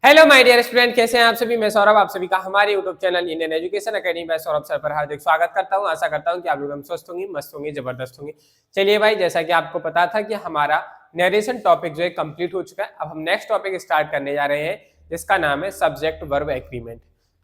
Hello my dear student, कैसे हैं आप सभी। मैं सौरभ आप सभी का हमारे YouTube channel Indian education academy में सौरभ सर पर हार्दिक स्वागत करता हूं। आशा करता हूं कि आप लोग स्वस्थ होंगे, मस्त होंगे, जबरदस्त होंगे। चलिए भाई, जैसा कि आपको पता था कि हमारा नरेशन टॉपिक जो है कंप्लीट हो चुका है। अब हम नेक्स्ट टॉपिक स्टार्ट करने जा रहे हैं जिसका नाम है subject verb agreement.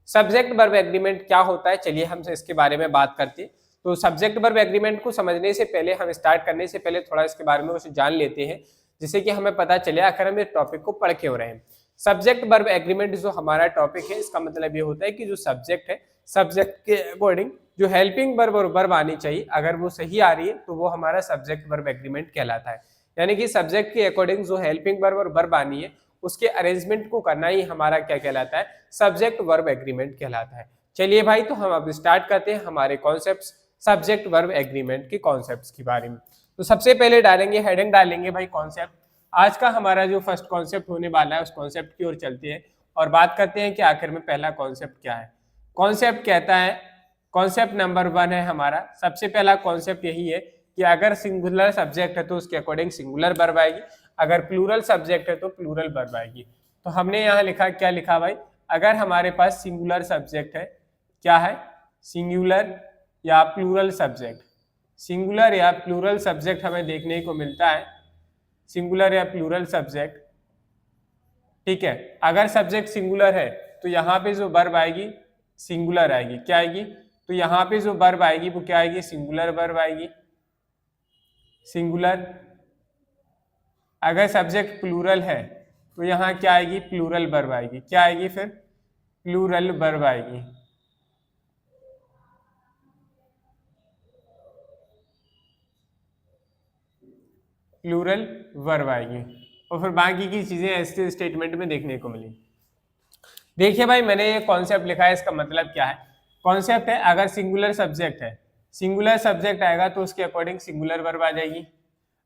Subject verb agreement क्या होता है, चलिए हम इसके बारे में बात करते हैं। तो सब्जेक्ट वर्ब एग्रीमेंट को समझने से पहले, हम स्टार्ट करने से पहले थोड़ा इसके बारे में कुछ जान लेते हैं, जिससे कि हमें पता चले आखिर हम इस टॉपिक को पढ़ के हो रहे हैं। सब्जेक्ट वर्ब एग्रीमेंट जो हमारा टॉपिक है, इसका मतलब ये होता है कि जो सब्जेक्ट है, सब्जेक्ट के अकॉर्डिंग जो हेल्पिंग वर्ब और वर्ब आनी चाहिए, अगर वो सही आ रही है तो वो हमारा सब्जेक्ट वर्ब एग्रीमेंट कहलाता है। यानी कि सब्जेक्ट के अकॉर्डिंग जो हेल्पिंग वर्ब और वर्ब आनी है, उसके अरेंजमेंट को करना ही हमारा क्या कहलाता है, सब्जेक्ट वर्ब एग्रीमेंट कहलाता है। चलिए भाई, तो हम अब स्टार्ट करते हैं हमारे कॉन्सेप्ट सब्जेक्ट वर्ब एग्रीमेंट के कॉन्सेप्ट्स के बारे में। तो सबसे पहले डालेंगे, हेडिंग डालेंगे भाई कॉन्सेप्ट। आज का हमारा जो फर्स्ट कॉन्सेप्ट होने वाला है, उस कॉन्सेप्ट की ओर चलते हैं और बात करते हैं कि आखिर में पहला कॉन्सेप्ट क्या है। कॉन्सेप्ट कहता है, कॉन्सेप्ट नंबर 1 है हमारा। सबसे पहला कॉन्सेप्ट यही है कि अगर सिंगुलर सब्जेक्ट है तो उसके अकॉर्डिंग सिंगुलर वर्ब आएगी, अगर प्लूरल सब्जेक्ट है तो प्लूरल वर्ब आएगी। तो हमने यहाँ लिखा, क्या लिखा भाई, अगर हमारे पास सिंगुलर सब्जेक्ट है, क्या है, सिंगुलर या प्लूरल सब्जेक्ट, सिंगुलर या प्लूरल सब्जेक्ट हमें देखने को मिलता है, सिंगुलर या प्लूरल सब्जेक्ट, ठीक है। अगर सब्जेक्ट सिंगुलर है तो यहाँ पे जो वर्ब आएगी सिंगुलर आएगी, क्या आएगी, तो यहाँ पे जो वर्ब आएगी वो क्या आएगी, सिंगुलर वर्ब आएगी, सिंगुलर। अगर सब्जेक्ट प्लूरल है तो यहाँ क्या आएगी, प्लूरल वर्ब आएगी, क्या आएगी, फिर प्लूरल वर्ब आएगी। प्लूरल वर्ब आएगी और फिर बाकी की चीजें ऐसे स्टेटमेंट में देखने को मिली। देखिए भाई, मैंने ये कॉन्सेप्ट लिखा है, इसका मतलब क्या है। कॉन्सेप्ट है, अगर सिंगुलर सब्जेक्ट है, सिंगुलर सब्जेक्ट आएगा तो उसके अकॉर्डिंग सिंगुलर वर्ब आ जाएगी।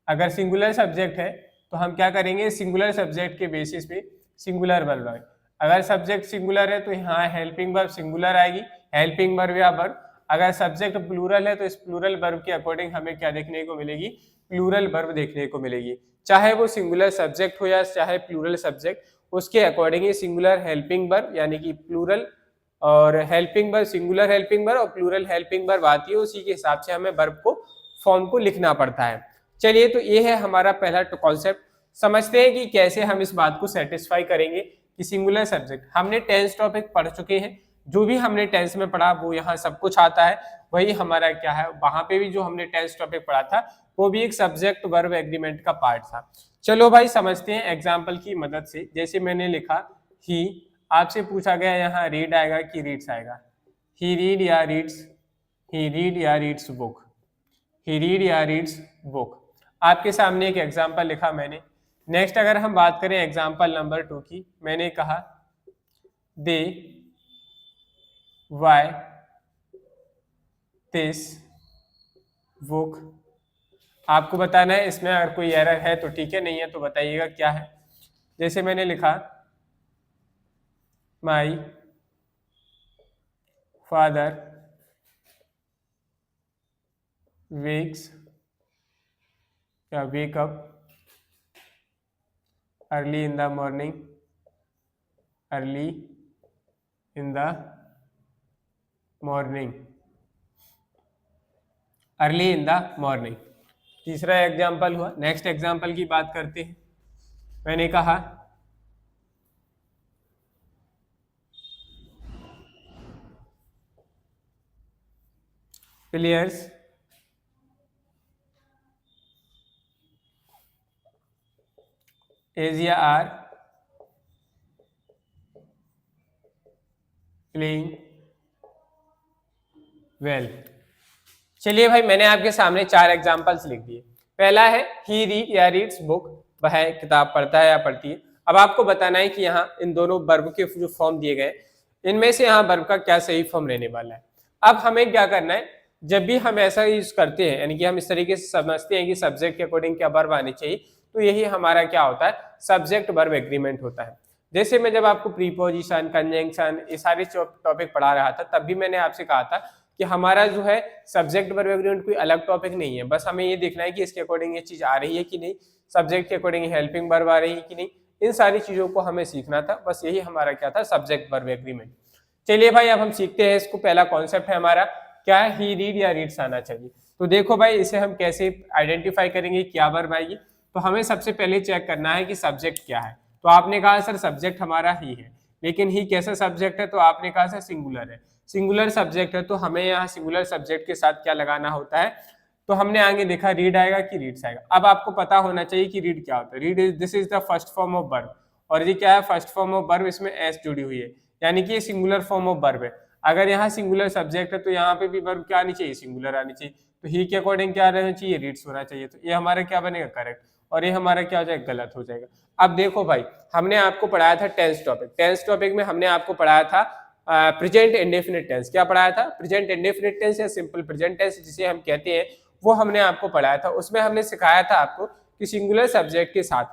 अगर सिंगुलर सब्जेक्ट है तो हम क्या करेंगे, सिंगुलर सब्जेक्ट के बेसिस पे सिंगुलर वर्ब आएगी। अगर सब्जेक्ट सिंगुलर है तो यहाँ हेल्पिंग वर्ब सिंगुलर आएगी, हेल्पिंग वर्ब या वर्ब। अगर सब्जेक्ट प्लूरल है तो इस प्लूरल वर्ब के अकॉर्डिंग हमें क्या देखने को मिलेगी, प्लूरल वर्ब देखने को मिलेगी। चाहे वो सिंगुलर सब्जेक्ट हो या चाहे प्लूरल सब्जेक्ट, उसके अकॉर्डिंग ही सिंगुलर हेल्पिंग वर्ब यानी कि प्लूरल और helping verb, singular helping verb और प्लूरल हेल्पिंग वर्ब आती है, उसी के हिसाब से हमें वर्ब को फॉर्म को लिखना पड़ता है। चलिए, तो ये है हमारा पहला कॉन्सेप्ट। समझते हैं कि कैसे हम इस बात को सेटिस्फाई करेंगे कि सिंगुलर सब्जेक्ट, हमने टेंस टॉपिक पढ़ चुके हैं, जो भी हमने टेंस में पढ़ा वो यहाँ सब कुछ आता है, वही हमारा क्या है, वहां पे भी जो हमने टेंस टॉपिक पढ़ा था वो भी एक सब्जेक्ट वर्ब एग्रीमेंट का पार्ट था। चलो भाई, समझते हैं एग्जाम्पल की मदद से। जैसे मैंने लिखा ही, आपसे पूछा गया यहाँ रीड आएगा कि रीड्स आएगा, ही रीड या रीड्स, ही रीड या रीड्स बुक, ही रीड या रीड्स बुक। आपके सामने एक एग्जाम्पल लिखा मैंने। नेक्स्ट अगर हम बात करें एग्जाम्पल नंबर 2 की, मैंने कहा दे वाई दिस बुक। आपको बताना है, इसमें अगर कोई एरर है तो ठीक है, नहीं है तो बताइएगा क्या है। जैसे मैंने लिखा माई फादर वेक्स या wake up early in the morning, early in the morning, early in the morning. तीसरा एग्जाम्पल हुआ। नेक्स्ट एग्जाम्पल की बात करते हैं। मैंने कहा players Asia are playing well. चलिए भाई, मैंने आपके सामने 4 एग्जाम्पल्स लिख दिए। पहला है ही रीड या रीड्स बुक, वह किताब पढ़ता है या पढ़ती है। अब आपको बताना है कि यहाँ इन दोनों वर्ब के जो फॉर्म दिए गए, इनमें से यहाँ वर्ब का क्या सही फॉर्म रहने वाला है। अब हमें क्या करना है, जब भी हम ऐसा यूज करते हैं, यानी कि हम इस तरीके से समझते हैं कि सब्जेक्ट के अकॉर्डिंग क्या वर्ब आनी चाहिए, तो यही हमारा क्या होता है, सब्जेक्ट वर्ब एग्रीमेंट होता है। जैसे मैं जब आपको प्रीपोजिशन, कंजंक्शन, ये सारे टॉपिक पढ़ा रहा था, तब भी मैंने आपसे कहा था कि हमारा जो है सब्जेक्ट वर्ब एग्रीमेंट कोई अलग टॉपिक नहीं है, बस हमें ये देखना है कि इसके अकॉर्डिंग ये चीज आ रही है कि नहीं, सब्जेक्ट के अकॉर्डिंग हेल्पिंग वर्ब आ रही है कि नहीं, इन सारी चीजों को हमें सीखना था, बस यही हमारा क्या था, सब्जेक्ट वर्ब एग्रीमेंट। चलिए भाई अब हम सीखते हैं इसको। पहला कॉन्सेप्ट है हमारा क्या है, ही रीड या रीड्स आना चाहिए। तो देखो भाई इसे हम कैसे आइडेंटिफाई करेंगे, क्या वर्ब आएगी। तो हमें सबसे पहले चेक करना है कि सब्जेक्ट क्या है। तो आपने कहा सर सब्जेक्ट हमारा ही है, लेकिन ही कैसा सब्जेक्ट है, तो आपने कहा सर सिंगुलर है, सिंगुलर सब्जेक्ट है। तो हमें यहाँ सिंगुलर सब्जेक्ट के साथ क्या लगाना होता है, तो हमने आगे देखा रीड आएगा कि रीड्स आएगा। अब आपको पता होना चाहिए कि रीड क्या होता है। Read is, this is the first form of verb, और ये क्या है, फर्स्ट फॉर्म ऑफ वर्ब, इसमें एस जुड़ी हुई है, यानी कि ये सिंगुलर फॉर्म ऑफ वर्ब है। अगर यहाँ सिंगुलर सब्जेक्ट है तो यहाँ पे भी वर्ब क्या आनी चाहिए, सिंगुलर आनी चाहिए। तो ही के अकॉर्डिंग क्या रहना चाहिए, रीड्स होना चाहिए। तो ये हमारा क्या बनेगा, करेक्ट, और ये हमारा क्या हो जाएगा, गलत हो जाएगा। अब देखो भाई हमने आपको पढ़ाया था टेंस टॉपिक, टेंस टॉपिक में हमने आपको पढ़ाया था प्रेजेंट इंडेफिनिट टेंस। क्या पढ़ाया था, प्रेजेंट इंडेफिनिट टेंस या सिंपल प्रेजेंट टेंस जिसे हम कहते हैं, वो हमने आपको पढ़ाया था। उसमें हमने सिखाया था आपको कि सिंगुलर सब्जेक्ट के साथ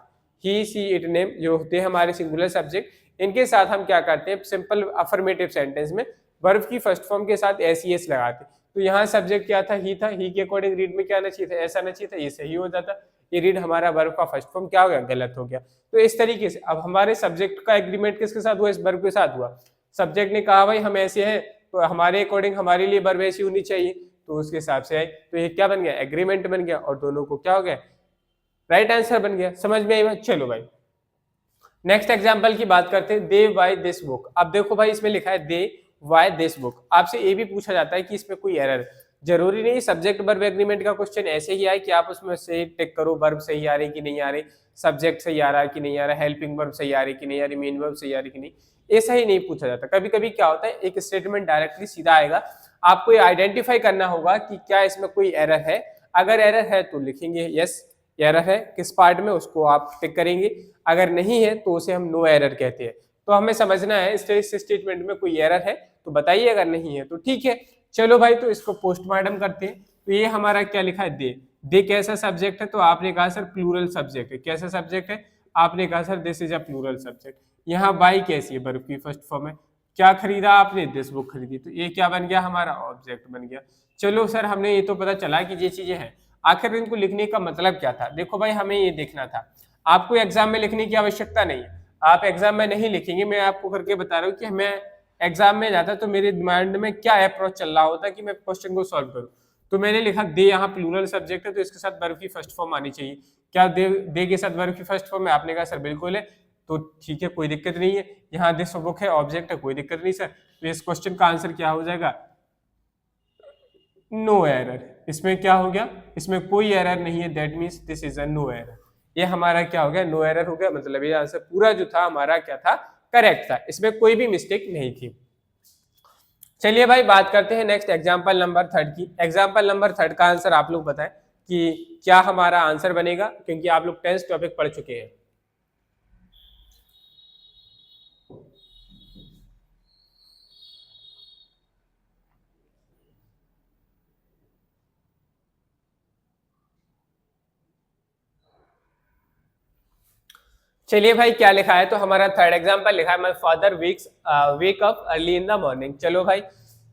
ही, सी, इट, नेम जो होते हैं हमारे सिंगुलर सब्जेक्ट, इनके साथ हम क्या करते हैं, सिंपल अफर्मेटिव सेंटेंस में वर्ब की फर्स्ट फॉर्म के साथ एस ई एस लगाते। तो यहाँ सब्जेक्ट क्या था, ही था, ही के अकॉर्डिंग रीड में क्या आना चाहिए था, ऐसा आना चाहिए था, ये सही हो जाता। ये रीड हमारा वर्ब का फर्स्ट फॉर्म क्या हो गया, गलत हो गया। तो इस तरीके से अब हमारे सब्जेक्ट का एग्रीमेंट किसके साथ हुआ, इस वर्ब के साथ हुआ। सब्जेक्ट ने कहा भाई हम ऐसे हैं, तो हमारे अकॉर्डिंग हमारे लिए वर्ब ऐसी होनी चाहिए, तो उसके हिसाब से आई। तो ये क्या बन गया, एग्रीमेंट बन गया, और दोनों को क्या हो गया, राइट आंसर बन गया। समझ में आई बात। चलो भाई नेक्स्ट एग्जांपल की बात करते हैं, दे बाय दिस बुक। अब देखो भाई इसमें लिखा है दे बाय दिस बुक। आपसे ये भी पूछा जाता है कि इसमें कोई एरर है। जरूरी नहीं सब्जेक्ट वर्ब एग्रीमेंट का क्वेश्चन ऐसे ही आए कि आप उसमें से टिक करो वर्ब सही आ रही कि नहीं आ रही, सब्जेक्ट सही आ रहा है कि नहीं आ रहा, हेल्पिंग वर्ब सही आ रही कि नहीं आ रही, मेन वर्ब सही आ रही कि नहीं, ऐसा ही नहीं पूछा जाता। कभी कभी क्या होता है, एक स्टेटमेंट डायरेक्टली सीधा आएगा, आपको ये आइडेंटिफाई करना होगा कि क्या इसमें कोई एरर है। अगर एरर है तो लिखेंगे यस एरर है, किस पार्ट में उसको आप टिक करेंगे, अगर नहीं है तो उसे हम नो एरर कहते हैं। तो हमें समझना है इस स्टेटमेंट में कोई एरर है तो बताइए, अगर नहीं है तो ठीक है। चलो भाई तो इसको पोस्टमार्टम करते हैं। तो ये हमारा क्या लिखा है, दे कैसा सब्जेक्ट है, तो आपने कहा सर प्लूरल सब्जेक्ट है। कैसा सब्जेक्ट है, आपने कहा sir this is a plural subject. यहाँ बाई कैसी है, वर्ब की फर्स्ट फॉर्म है। क्या खरीदा आपने, दिस बुक खरीदी, तो ये क्या बन गया, हमारा ऑब्जेक्ट बन गया। चलो सर हमने ये तो पता चला कि ये चीजें हैं, आखिर इनको लिखने का मतलब क्या था। देखो भाई हमें ये देखना था, आपको एग्जाम में लिखने की आवश्यकता नहीं है, आप एग्जाम में नहीं लिखेंगे, मैं आपको करके बता रहा हूँ कि मैं एग्जाम में जाता तो मेरे माइंड में क्या अप्रोच चल रहा होता कि मैं क्वेश्चन को सॉल्व करूँ। तो मैंने लिखा दे, यहाँ प्लूरल सब्जेक्ट है तो इसके साथ वर्ब की फर्स्ट फॉर्म आनी चाहिए। क्या दे के साथ वर्ब की फर्स्ट फॉर्म है, आपने कहा सर बिल्कुल है, तो ठीक है कोई दिक्कत नहीं है। यहाँ दिस बुक है, ऑब्जेक्ट है, कोई दिक्कत नहीं सर। तो इस क्वेश्चन का आंसर क्या हो जाएगा, नो एरर। इसमें क्या हो गया, इसमें कोई एरर नहीं है, that means this is a no error. ये हमारा क्या हो गया, नो एरर हो गया, मतलब ये आंसर पूरा जो था हमारा क्या था, करेक्ट था, इसमें कोई भी मिस्टेक नहीं थी। चलिए भाई बात करते हैं नेक्स्ट एग्जांपल नंबर 3 की। एग्जांपल नंबर 3 का आंसर आप लोग बताएं कि क्या हमारा आंसर बनेगा, क्योंकि आप लोग टेंस टॉपिक पढ़ चुके हैं। चलिए भाई क्या लिखा है, तो हमारा थर्ड एग्जांपल लिखा है, my father wake up early in the morning. चलो भाई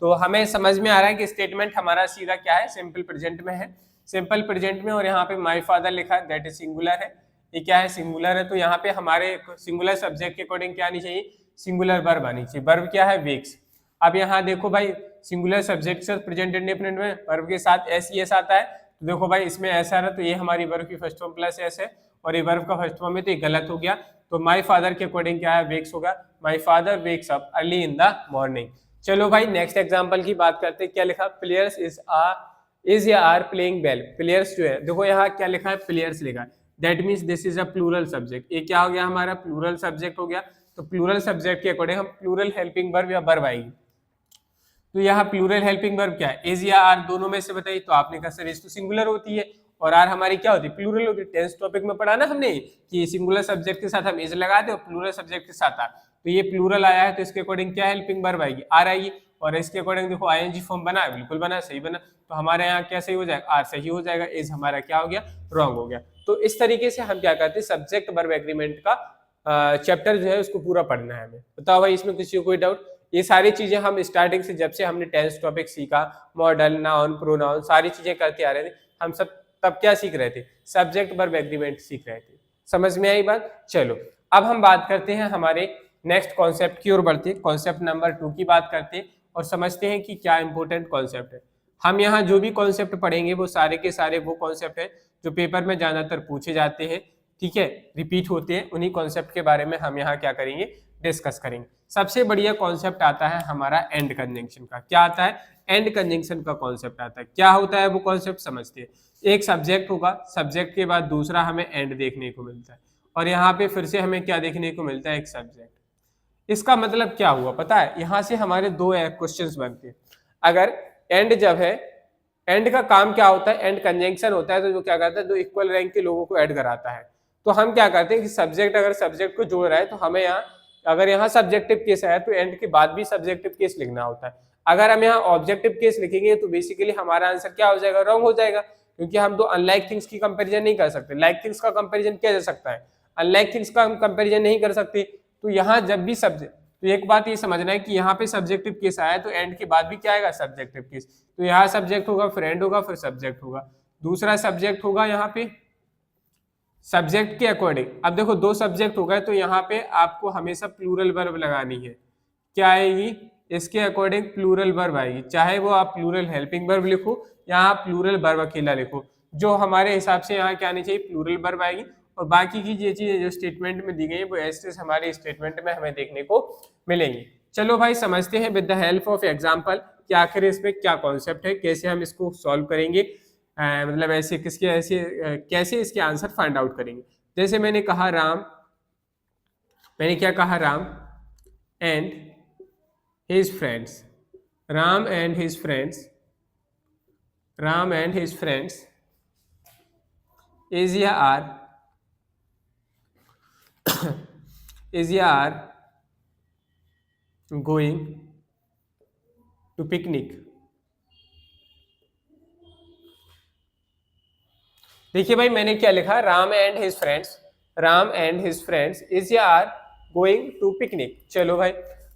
तो हमें समझ में आ रहा है कि स्टेटमेंट हमारा सीधा क्या है, सिंपल प्रेजेंट में है, सिंपल प्रेजेंट में, और यहाँ पे माय फादर लिखा है, दैट इज सिंगुलर है। ये क्या है, सिंगुलर है, तो यहाँ पे हमारे सिंगुलर सब्जेक्ट के अकॉर्डिंग क्या आनी चाहिए, सिंगुलर वर्ब आनी चाहिए। वर्ब क्या है, वेक्स। अब यहाँ देखो भाई सिंगुलर सब्जेक्ट से प्रेजेंट इंडेफिनिट में वर्ब के साथ एस ई एस आता है, तो देखो भाई इसमें ऐसा है, तो ये हमारी वर्ब की फर्स्ट फॉर्म प्लस एस है, और ये वर्ब का फर्स्ट फॉर्म है, तो ये गलत हो गया। तो माय फादर के अकॉर्डिंग क्या है, वेक्स होगा, my father wakes up early in the morning. चलो भाई नेक्स्ट एग्जांपल की बात करते हैं। क्या लिखा, प्लेयर्स इज या आर प्लेइंग वेल। प्लेयर्स जो है, देखो यहाँ क्या लिखा है, प्लेयर्स लिखा है, that means this is a plural subject. ये क्या हो गया, हमारा प्लूरल सब्जेक्ट हो गया। तो प्लूरल सब्जेक्ट के अकॉर्डिंग हम प्लूरल हेल्पिंग वर्ब या वर्ब आएगी। तो यहाँ प्लूरल हेल्पिंग वर्ब क्या है, इज या आर, दोनों में से बताइए। तो आपने कहा सर इज तो सिंगुलर होती है, और आर हमारी क्या होती है, प्लूरल होती है। टेंस टॉपिक में पढ़ा ना हमने कि सिंगुलर सब्जेक्ट के साथ हम इज लगाते और प्लूरल सब्जेक्ट के साथ आर। तो ये प्लूरल आया है, तो इसके अकॉर्डिंग क्या हेल्पिंग वर्ब आएगी, आर आएगी। और इसके अकॉर्डिंग देखो आईएनजी फॉर्म बना है, बिल्कुल बना, सही बना। तो हमारे यहाँ क्या सही हो जाएगा, आर सही हो जाएगा, इज हमारा क्या हो गया, रॉन्ग हो गया। तो इस तरीके से हम क्या करते हैं, सब्जेक्ट वर्ब एग्रीमेंट का चैप्टर जो है उसको पूरा पढ़ना है हमें। बताओ भाई इसमें किसी को कोई डाउट। ये सारी चीजें हम स्टार्टिंग से, जब से हमने टेंस टॉपिक सीखा, मॉडल, नाउन, प्रोनाउन, सारी चीजें करते आ रहे थे हम सब, तब क्या सीख रहे थे, सब्जेक्ट वर्ब एग्रीमेंट सीख रहे थे। समझ में आई बात। चलो अब हम बात करते हैं हमारे नेक्स्ट कॉन्सेप्ट की ओर बढ़ते हैं, कॉन्सेप्ट नंबर 2 की बात करते हैं और समझते हैं कि क्या इंपॉर्टेंट कॉन्सेप्ट है। हम यहाँ जो भी कॉन्सेप्ट पढ़ेंगे वो सारे के सारे वो कॉन्सेप्ट है जो पेपर में ज्यादातर पूछे जाते हैं, ठीक है, रिपीट होते हैं। उन्हीं कॉन्सेप्ट के बारे में हम यहाँ क्या करेंगे, डिस्कस करेंगे। सबसे बढ़िया कॉन्सेप्ट आता है हमारा एंड कंजंक्शन का। क्या आता है, एंड कंजंक्शन का कॉन्सेप्ट आता है। क्या होता है वो कॉन्सेप्ट समझते हैं। एक सब्जेक्ट होगा, सब्जेक्ट के बाद दूसरा हमें एंड देखने को मिलता है और यहाँ पे फिर से हमें क्या देखने को मिलता है, एक सब्जेक्ट। इसका मतलब क्या हुआ पता है, यहाँ से हमारे दो क्वेश्चंस बनते हैं। अगर एंड जब है, एंड का काम क्या होता है, एंड कंजंक्शन होता है, तो जो क्या करता है, दो इक्वल रैंक के लोगों को ऐड कराता है। तो हम क्या करते हैं कि सब्जेक्ट अगर सब्जेक्ट को जोड़ रहा है तो हमें यहाँ, अगर यहाँ सब्जेक्टिव केस है तो एंड के बाद भी सब्जेक्टिव केस लिखना होता है। अगर हम यहाँ ऑब्जेक्टिव केस लिखेंगे तो बेसिकली हमारा आंसर क्या हो जाएगा, रॉन्ग हो जाएगा, क्योंकि हम दो अनलाइक थिंग्स की कंपैरिजन नहीं कर सकते। लाइक थिंग्स का कंपैरिजन किया जा सकता है, अनलाइक थिंग्स का हम कंपैरिजन नहीं कर सकते। तो यहाँ जब भी सब्जेक्ट, तो एक बात ये समझना है कि यहाँ पे सब्जेक्टिव केस आया तो एंड के बाद भी क्या आएगा, सब्जेक्टिव केस। तो यहाँ सब्जेक्ट होगा, फिर एंड होगा, फिर सब्जेक्ट होगा, दूसरा सब्जेक्ट होगा यहाँ पे सब्जेक्ट के अकॉर्डिंग। अब देखो दो सब्जेक्ट हो गए तो यहाँ पे आपको हमेशा प्लूरल वर्ब लगानी है। क्या आएगी, इसके अकॉर्डिंग प्लूरल वर्ब आएगी, चाहे वो आप प्लूरल हेल्पिंग वर्ब लिखो या आप प्लूरल वर्ब अकेला लिखो। जो हमारे हिसाब से यहाँ क्या आनी चाहिए, प्लूरल वर्ब आएगी। और बाकी की ये चीजें जो स्टेटमेंट में दी गई है वो ऐसे हमारे स्टेटमेंट में हमें देखने को मिलेंगी। चलो भाई समझते हैं with the help of example कि आखिर इसमें क्या कॉन्सेप्ट है, कैसे हम इसको सॉल्व करेंगे, मतलब ऐसे किसके ऐसे कैसे इसके आंसर फाइंड आउट करेंगे। जैसे मैंने कहा राम, मैंने क्या कहा, Ram and his friends, Ram and his friends, Ram and his friends is या आर is या आर गोइंग टू पिकनिक। देखिए भाई मैंने क्या लिखा, Ram and his friends, Ram and his friends is या आर गोइंग टू पिकनिक। चलो भाई,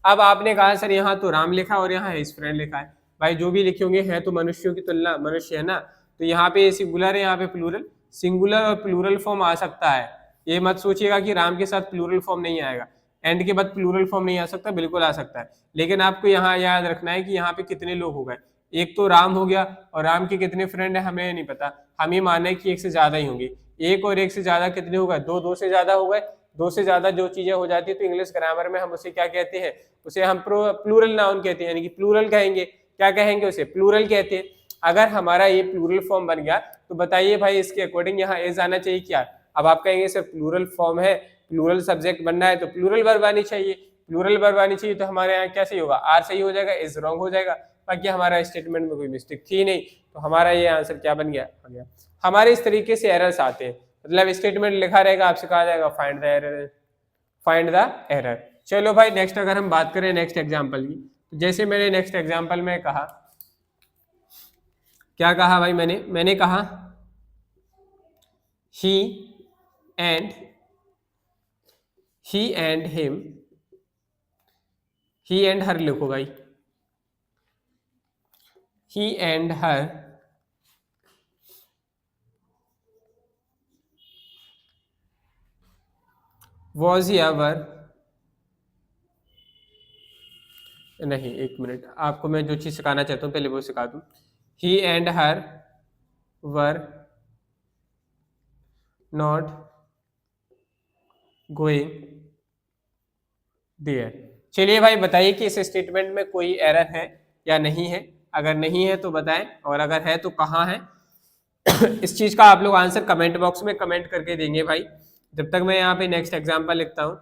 अब आपने कहा सर यहाँ तो राम लिखा और यहाँ हिज फ्रेंड लिखा है। भाई जो भी लिखे होंगे हैं तो मनुष्यों की तुलना, मनुष्य है ना, तो यहाँ पे सिंगुलर है, यहाँ पे प्लूरल, सिंगुलर और प्लूरल फॉर्म आ सकता है। ये मत सोचिएगा कि राम के साथ प्लूरल फॉर्म नहीं आएगा, एंड के बाद प्लूरल फॉर्म नहीं आ सकता, बिल्कुल आ सकता है। लेकिन आपको यहाँ याद रखना है कि यहाँ पे कितने लोग हो गए, एक तो राम हो गया और राम के कितने फ्रेंड है हमें नहीं पता, हम ये मान कि एक से ज्यादा ही होंगे। एक और एक से ज्यादा कितने हो गए, दो, दो से ज्यादा हो गए। दो से ज्यादा जो चीजें हो जाती है तो इंग्लिश ग्रामर में हम उसे क्या कहते हैं, उसे हम प्लूरल नाउन कहते हैं, यानी कि प्लूरल कहेंगे। क्या कहेंगे उसे, प्लूरल कहते हैं। अगर हमारा ये प्लूरल फॉर्म बन गया तो बताइए भाई इसके अकॉर्डिंग यहाँ एज आना चाहिए क्या। अब आप कहेंगे सर प्लूरल फॉर्म है, प्लूरल सब्जेक्ट बनना है तो प्लूरल वर्ब आनी चाहिए, प्लूरल वर्ब आनी चाहिए, तो हमारे यहाँ क्या सही होगा, आर सही हो जाएगा, इज रॉन्ग हो जाएगा। बाकी हमारा स्टेटमेंट में कोई मिस्टेक थी नहीं, तो हमारा ये आंसर क्या बन गया, आ गया। हमारे इस तरीके से एरर्स आते हैं, मतलब स्टेटमेंट लिखा रहेगा, आपसे कहा जाएगा find the error, find the error. चलो भाई नेक्स्ट अगर हम बात करें नेक्स्ट एग्जांपल की, तो जैसे मैंने नेक्स्ट एग्जांपल में कहा, क्या कहा भाई, मैंने कहा ही एंड हिम, ही एंड हर लिखो भाई, he and her was ever, नहीं एक मिनट, आपको मैं जो चीज सिखाना चाहता हूँ पहले वो सिखा दूं। he and her were not going there। चलिए भाई बताइए कि इस स्टेटमेंट में कोई एरर है या नहीं है, अगर नहीं है तो बताएं, और अगर है तो कहाँ है। इस चीज का आप लोग आंसर कमेंट बॉक्स में कमेंट करके देंगे भाई, जब तक मैं यहाँ पे नेक्स्ट एग्जांपल लिखता हूँ।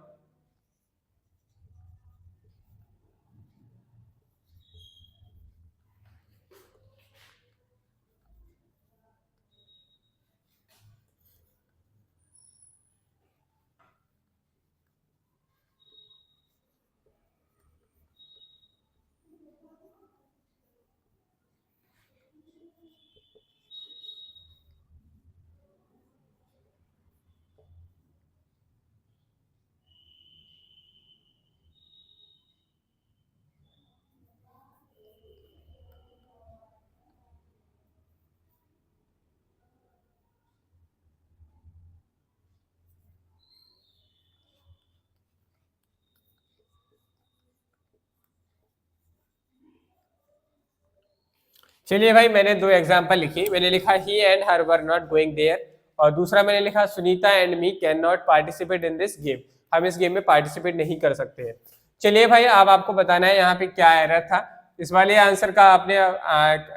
चलिए भाई, मैंने दो एग्जाम्पल लिखी। मैंने लिखा he and her were not going there, और दूसरा मैंने लिखा Sunita and me can not participate in this game, हम इस गेम में पार्टिसिपेट नहीं कर सकते हैं। चलिए भाई, अब आपको बताना है यहाँ पे क्या एरर था। इस वाले आंसर का आपने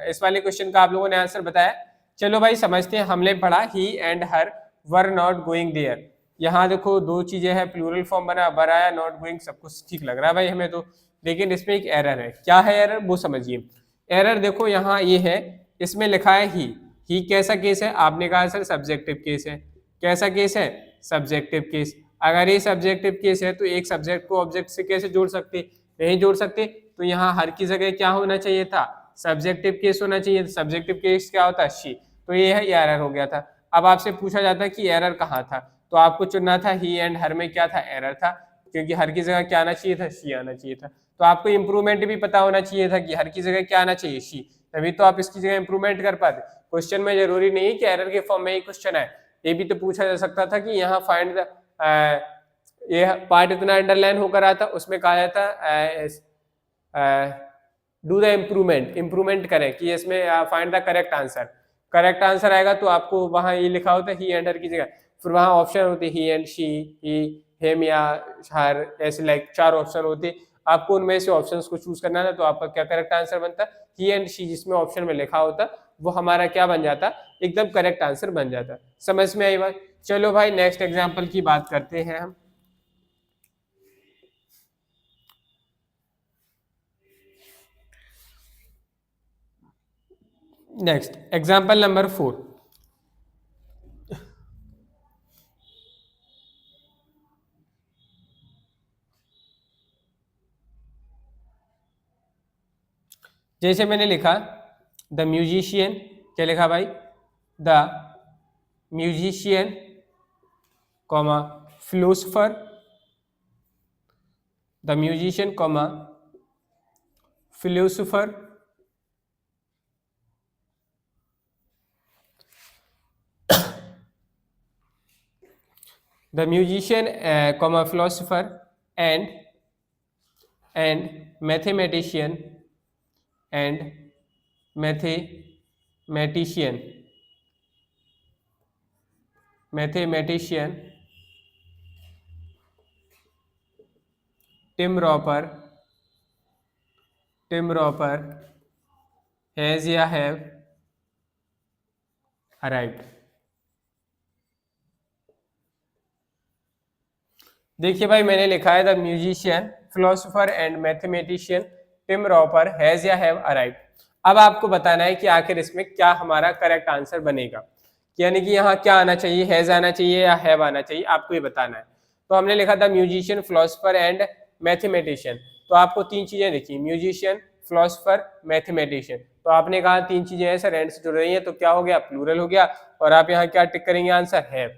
इस वाले क्वेश्चन का आप लोगों ने आंसर बताया। चलो भाई समझते हैं। हमने पढ़ा he and her were not going there. यहाँ देखो दो चीजें हैं, प्लूरल फॉर्म बना, वर आया, नॉट गोइंग, सब कुछ ठीक लग रहा है भाई हमें तो। लेकिन इसमें एक एरर है। क्या है एरर, वो समझिए। एरर देखो यहाँ ये है, इसमें लिखा है ही कैसा केस है? आपने कहा सर सब्जेक्टिव केस है। कैसा केस है? Subjective case. अगर ये सब्जेक्टिव केस है तो एक सब्जेक्ट को ऑब्जेक्ट से कैसे जोड़ सकते? नहीं जोड़ सकते। तो यहाँ हर की जगह क्या होना चाहिए था? सब्जेक्टिव केस होना चाहिए। सब्जेक्टिव केस क्या होता है? शी। तो ये है, एरर हो गया था। अब आपसे पूछा जाता है कि एरर कहाँ था, तो आपको चुनना था ही एंड हर में क्या था? एरर था, क्योंकि हर की जगह क्या आना चाहिए था? शी आना चाहिए था। तो आपको इंप्रूवमेंट भी पता होना चाहिए था कि हर की जगह क्या आना चाहिए? शी, तभी तो आप इसकी जगह इंप्रूवमेंट कर पाते। क्वेश्चन में जरूरी नहीं कि एरर के फॉर्म में ही क्वेश्चन है, ये भी तो पूछा जा सकता था कि यहाँ फाइंड द, ये पार्ट इतना अंडरलाइन होकर आता, उसमें कहा जाता डू द इंप्रूवमेंट करें कि इसमें find the correct answer. Correct answer आएगा तो आपको वहां ये लिखा होता है ही एंड हर की जगह, फिर वहां ऑप्शन होते ही एंड, शी, ही, हिम या हर, ऐसे लाइक 4 ऑप्शन होते। आपको उनमें से ऑप्शंस को चूज करना था, तो आपका क्या करेक्ट आंसर बनता? ही एंड शी, जिसमें ऑप्शन में लिखा होता वो हमारा क्या बन जाता? एकदम करेक्ट आंसर बन जाता। समझ में आई बात? चलो भाई नेक्स्ट एग्जाम्पल की बात करते हैं हम। Next example number 4। जैसे मैंने लिखा द म्यूजिशियन, क्या लिखा भाई? The musician comma philosopher, the musician comma philosopher the musician comma philosopher and mathematician and mathematician Tim Roper has या have arrived। देखिए भाई, मैंने लिखा है the musician philosopher and mathematician Tim Roper has या हैव अराइव्ड। अब आपको बताना है कि आखिर इसमें क्या हमारा करेक्ट आंसर बनेगा, यानी कि यहाँ क्या आना चाहिए? हैज आना चाहिए या हैव आना चाहिए? आपको ये बताना है। तो हमने लिखा था म्यूजिशियन फिलोसोफर एंड मैथमेटिशियन, तो आपको 3 चीजें लिखी, म्यूजिशियन फिलोसोफर मैथमेटिशियन। तो आपने कहा 3 चीजें हैं सर एंड से जुड़ रही हैं, तो क्या हो गया? प्लूरल हो गया। और आप यहाँ क्या टिक करेंगे? Answer have.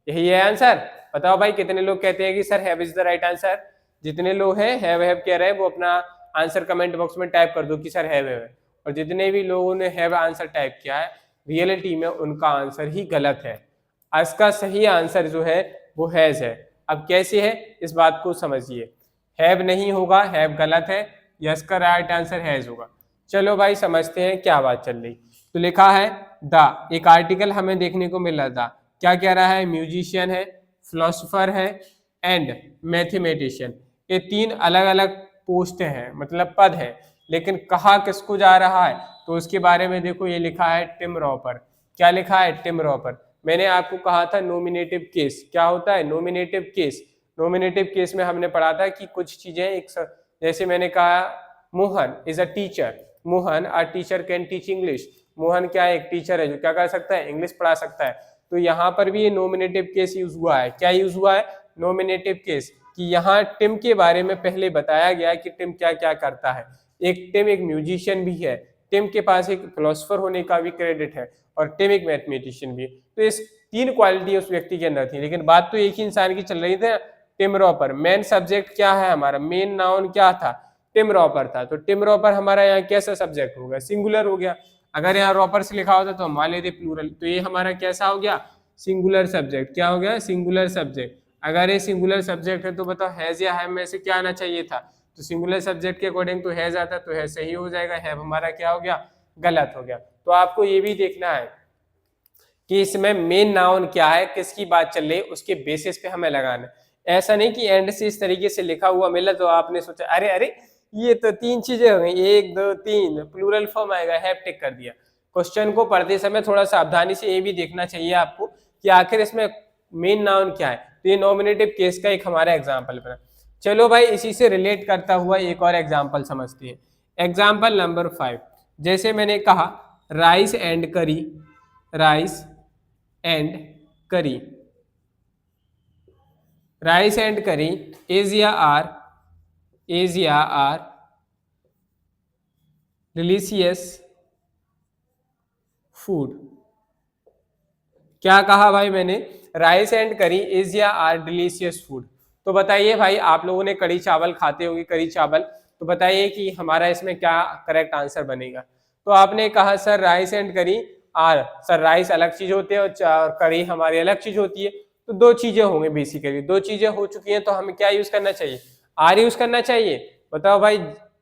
यही है आंसर। बताओ भाई कितने लोग कहते हैं कि sir have is the right answer? जितने लोग हैं हैव कह रहे हैं वो अपना आंसर कमेंट बॉक्स में टाइप कर दो कि सर हैव है। और जितने भी लोगों ने हैव आंसर टाइप किया है, रियलिटी में उनका आंसर ही गलत है। इसका सही आंसर जो है वो हैज है। अब कैसे है इस बात को समझिए। हैव नहीं होगा, हैव गलत है, यस का राइट आंसर हैज होगा। चलो भाई समझते हैं क्या बात चल रही। तो लिखा है द, एक आर्टिकल हमें देखने को मिल रहा था, क्या कह रहा है? म्यूजिशियन है, फिलोसोफर है एंड मैथमेटिशियन। ये 3 अलग अलग पोस्ट हैं, मतलब पद है, लेकिन कहा किसको जा रहा है? तो उसके बारे में देखो, ये लिखा है टिम रॉपर। क्या लिखा है? टिम रॉपर। मैंने आपको कहा था नोमिनेटिव केस क्या होता है? Nominative case. नोमिनेटिव केस में हमने पढ़ा था कि कुछ चीजें एक, जैसे मैंने कहा Mohan is a teacher, Mohan a teacher can teach English. Mohan क्या है? एक टीचर है जो क्या कर सकता है? इंग्लिश पढ़ा सकता है। तो यहाँ पर भी ये नोमिनेटिव केस यूज हुआ है। क्या यूज हुआ है? नोमिनेटिव केस, कि यहाँ टिम के बारे में पहले बताया गया है कि टिम क्या क्या करता है। टिम एक म्यूजिशियन भी है, टिम के पास एक फिलोसोफर होने का भी क्रेडिट है, और टिम एक मैथमेटिशियन भी है। तो इस 3 क्वालिटी उस व्यक्ति के अंदर थी, लेकिन बात तो एक ही इंसान की चल रही थी, टिम रॉपर। मेन सब्जेक्ट क्या है हमारा? मेन नाउन क्या था? टिम रॉपर था। तो टिम रॉपर हमारा यहाँ कैसा सब्जेक्ट हो गया? सिंगुलर हो गया। अगर यहाँ रॉपर से लिखा होता तो हम मान लेते प्लूरल। तो ये हमारा कैसा हो गया? Singular subject. क्या हो गया? Singular subject. अगर ये सिंगुलर सब्जेक्ट है तो बताओ हैज या हैव में से क्या आना चाहिए था? तो सिंगुलर सब्जेक्ट के अकॉर्डिंग तो हैज आता, तो हैज सही हो जाएगा। हैव हमारा क्या हो गया? गलत हो गया। तो आपको ये भी देखना है कि इसमें मेन नाउन क्या है, किसकी बात चल रही है, उसके बेसिस पे हमें लगाना है। ऐसा नहीं कि एंड से इस तरीके से लिखा हुआ मिला तो आपने सोचा अरे अरे ये तो तीन चीजें हो गई, एक दो तीन, प्लूरल फॉर्म आएगा, हैव टिक कर दिया। क्वेश्चन को पढ़ते समय थोड़ा सावधानी से ये भी देखना चाहिए आपको कि आखिर इसमें मेन नाउन क्या है। तो ये नॉमिनेटिव केस का एक हमारा एग्जाम्पल बना। चलो भाई इसी से रिलेट करता हुआ एक और एग्जाम्पल समझते हैं। एग्जाम्पल नंबर 5, जैसे मैंने कहा राइस एंड करी, राइस एंड करी, राइस एंड करी इज या आर डिलीशियस फूड। क्या कहा भाई मैंने, राइस एंड करी इज या आर डिलीशियस फूड। तो बताइए भाई आप लोगों ने कड़ी चावल खाते होंगे, कड़ी चावल, तो बताइए कि हमारा इसमें क्या करेक्ट आंसर बनेगा। तो आपने कहा सर राइस एंड करी आर, सर राइस अलग चीज होते हैं और कड़ी हमारी अलग चीज होती है, तो दो चीजें होंगी बेसिकली, दो चीजें हो चुकी हैं, तो हमें क्या यूज करना चाहिए, आर यूज करना चाहिए। बताओ भाई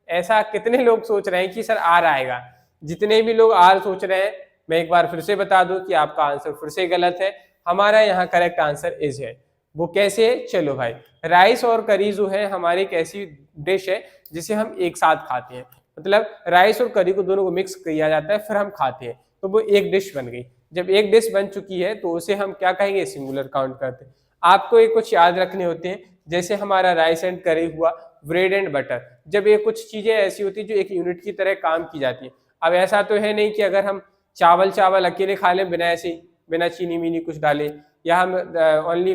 ऐसा कितने लोग सोच रहे हैं कि सर आर आएगा। जितने भी लोग आर सोच रहे हैं मैं एक बार फिर से बता दूं कि आपका आंसर फिर से गलत है। हमारा यहाँ करेक्ट आंसर इज है। वो कैसे है, चलो भाई राइस और करी जो है हमारी एक ऐसी डिश है जिसे हम एक साथ खाते हैं, मतलब राइस और करी को दोनों को मिक्स किया जाता है फिर हम खाते हैं, तो वो एक डिश बन गई। जब एक डिश बन चुकी है तो उसे हम क्या कहेंगे, सिंगुलर काउंट करते हैं। आपको एक कुछ याद रखने होते हैं, जैसे हमारा राइस एंड करी हुआ, ब्रेड एंड बटर, जब ये कुछ चीजें ऐसी होती है जो एक यूनिट की तरह काम की जाती है। अब ऐसा तो है नहीं कि अगर हम चावल अकेले खा लें बिना ऐसे बिना चीनी मीनी कुछ डाले, या हम ओनली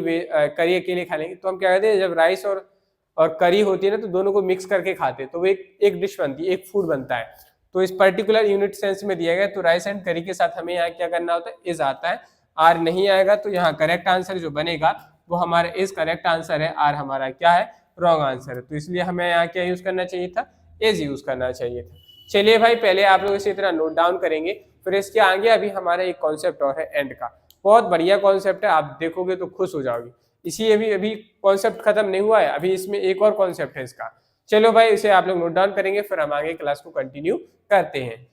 करी अकेले खा लेंगे, तो हम क्या कहते हैं जब राइस और करी होती है ना तो दोनों को मिक्स करके खाते हैं, तो वो एक डिश बनती है, एक फूड बनता है। तो इस पर्टिकुलर यूनिट सेंस में दिया गया, तो राइस एंड करी के साथ हमें यहाँ क्या करना होता है, इज आता है, आर नहीं आएगा। तो यहाँ करेक्ट आंसर जो बनेगा वो हमारा इज करेक्ट आंसर है, आर हमारा क्या है, रॉन्ग आंसर है। तो इसलिए हमें यहाँ क्या यूज करना चाहिए था, इज यूज करना चाहिए था। चलिए भाई पहले आप लोग इसी तरह नोट डाउन करेंगे, फिर इसके आगे अभी हमारा एक कॉन्सेप्ट और है एंड का, बहुत बढ़िया कॉन्सेप्ट है, आप देखोगे तो खुश हो जाओगे। इसी अभी कॉन्सेप्ट खत्म नहीं हुआ है, अभी इसमें एक और कॉन्सेप्ट है इसका। चलो भाई इसे आप लोग नोट डाउन करेंगे, फिर हम आगे क्लास को कंटिन्यू करते हैं।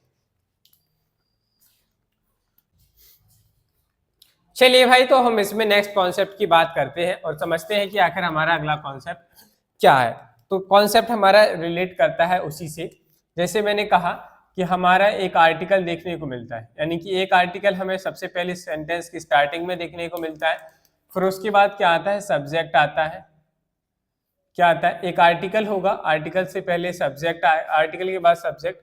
चलिए भाई तो हम इसमें नेक्स्ट कॉन्सेप्ट की बात करते हैं और समझते हैं कि आखिर हमारा अगला कॉन्सेप्ट क्या है। तो कॉन्सेप्ट हमारा रिलेट करता है उसी से, जैसे मैंने कहा कि हमारा एक आर्टिकल देखने को मिलता है, यानी कि एक आर्टिकल हमें सबसे पहले सेंटेंस की स्टार्टिंग में देखने को मिलता है, फिर उसके बाद क्या आता है, सब्जेक्ट आता है। क्या आता है, एक आर्टिकल होगा, आर्टिकल से पहले सब्जेक्ट आए, आर्टिकल के बाद सब्जेक्ट,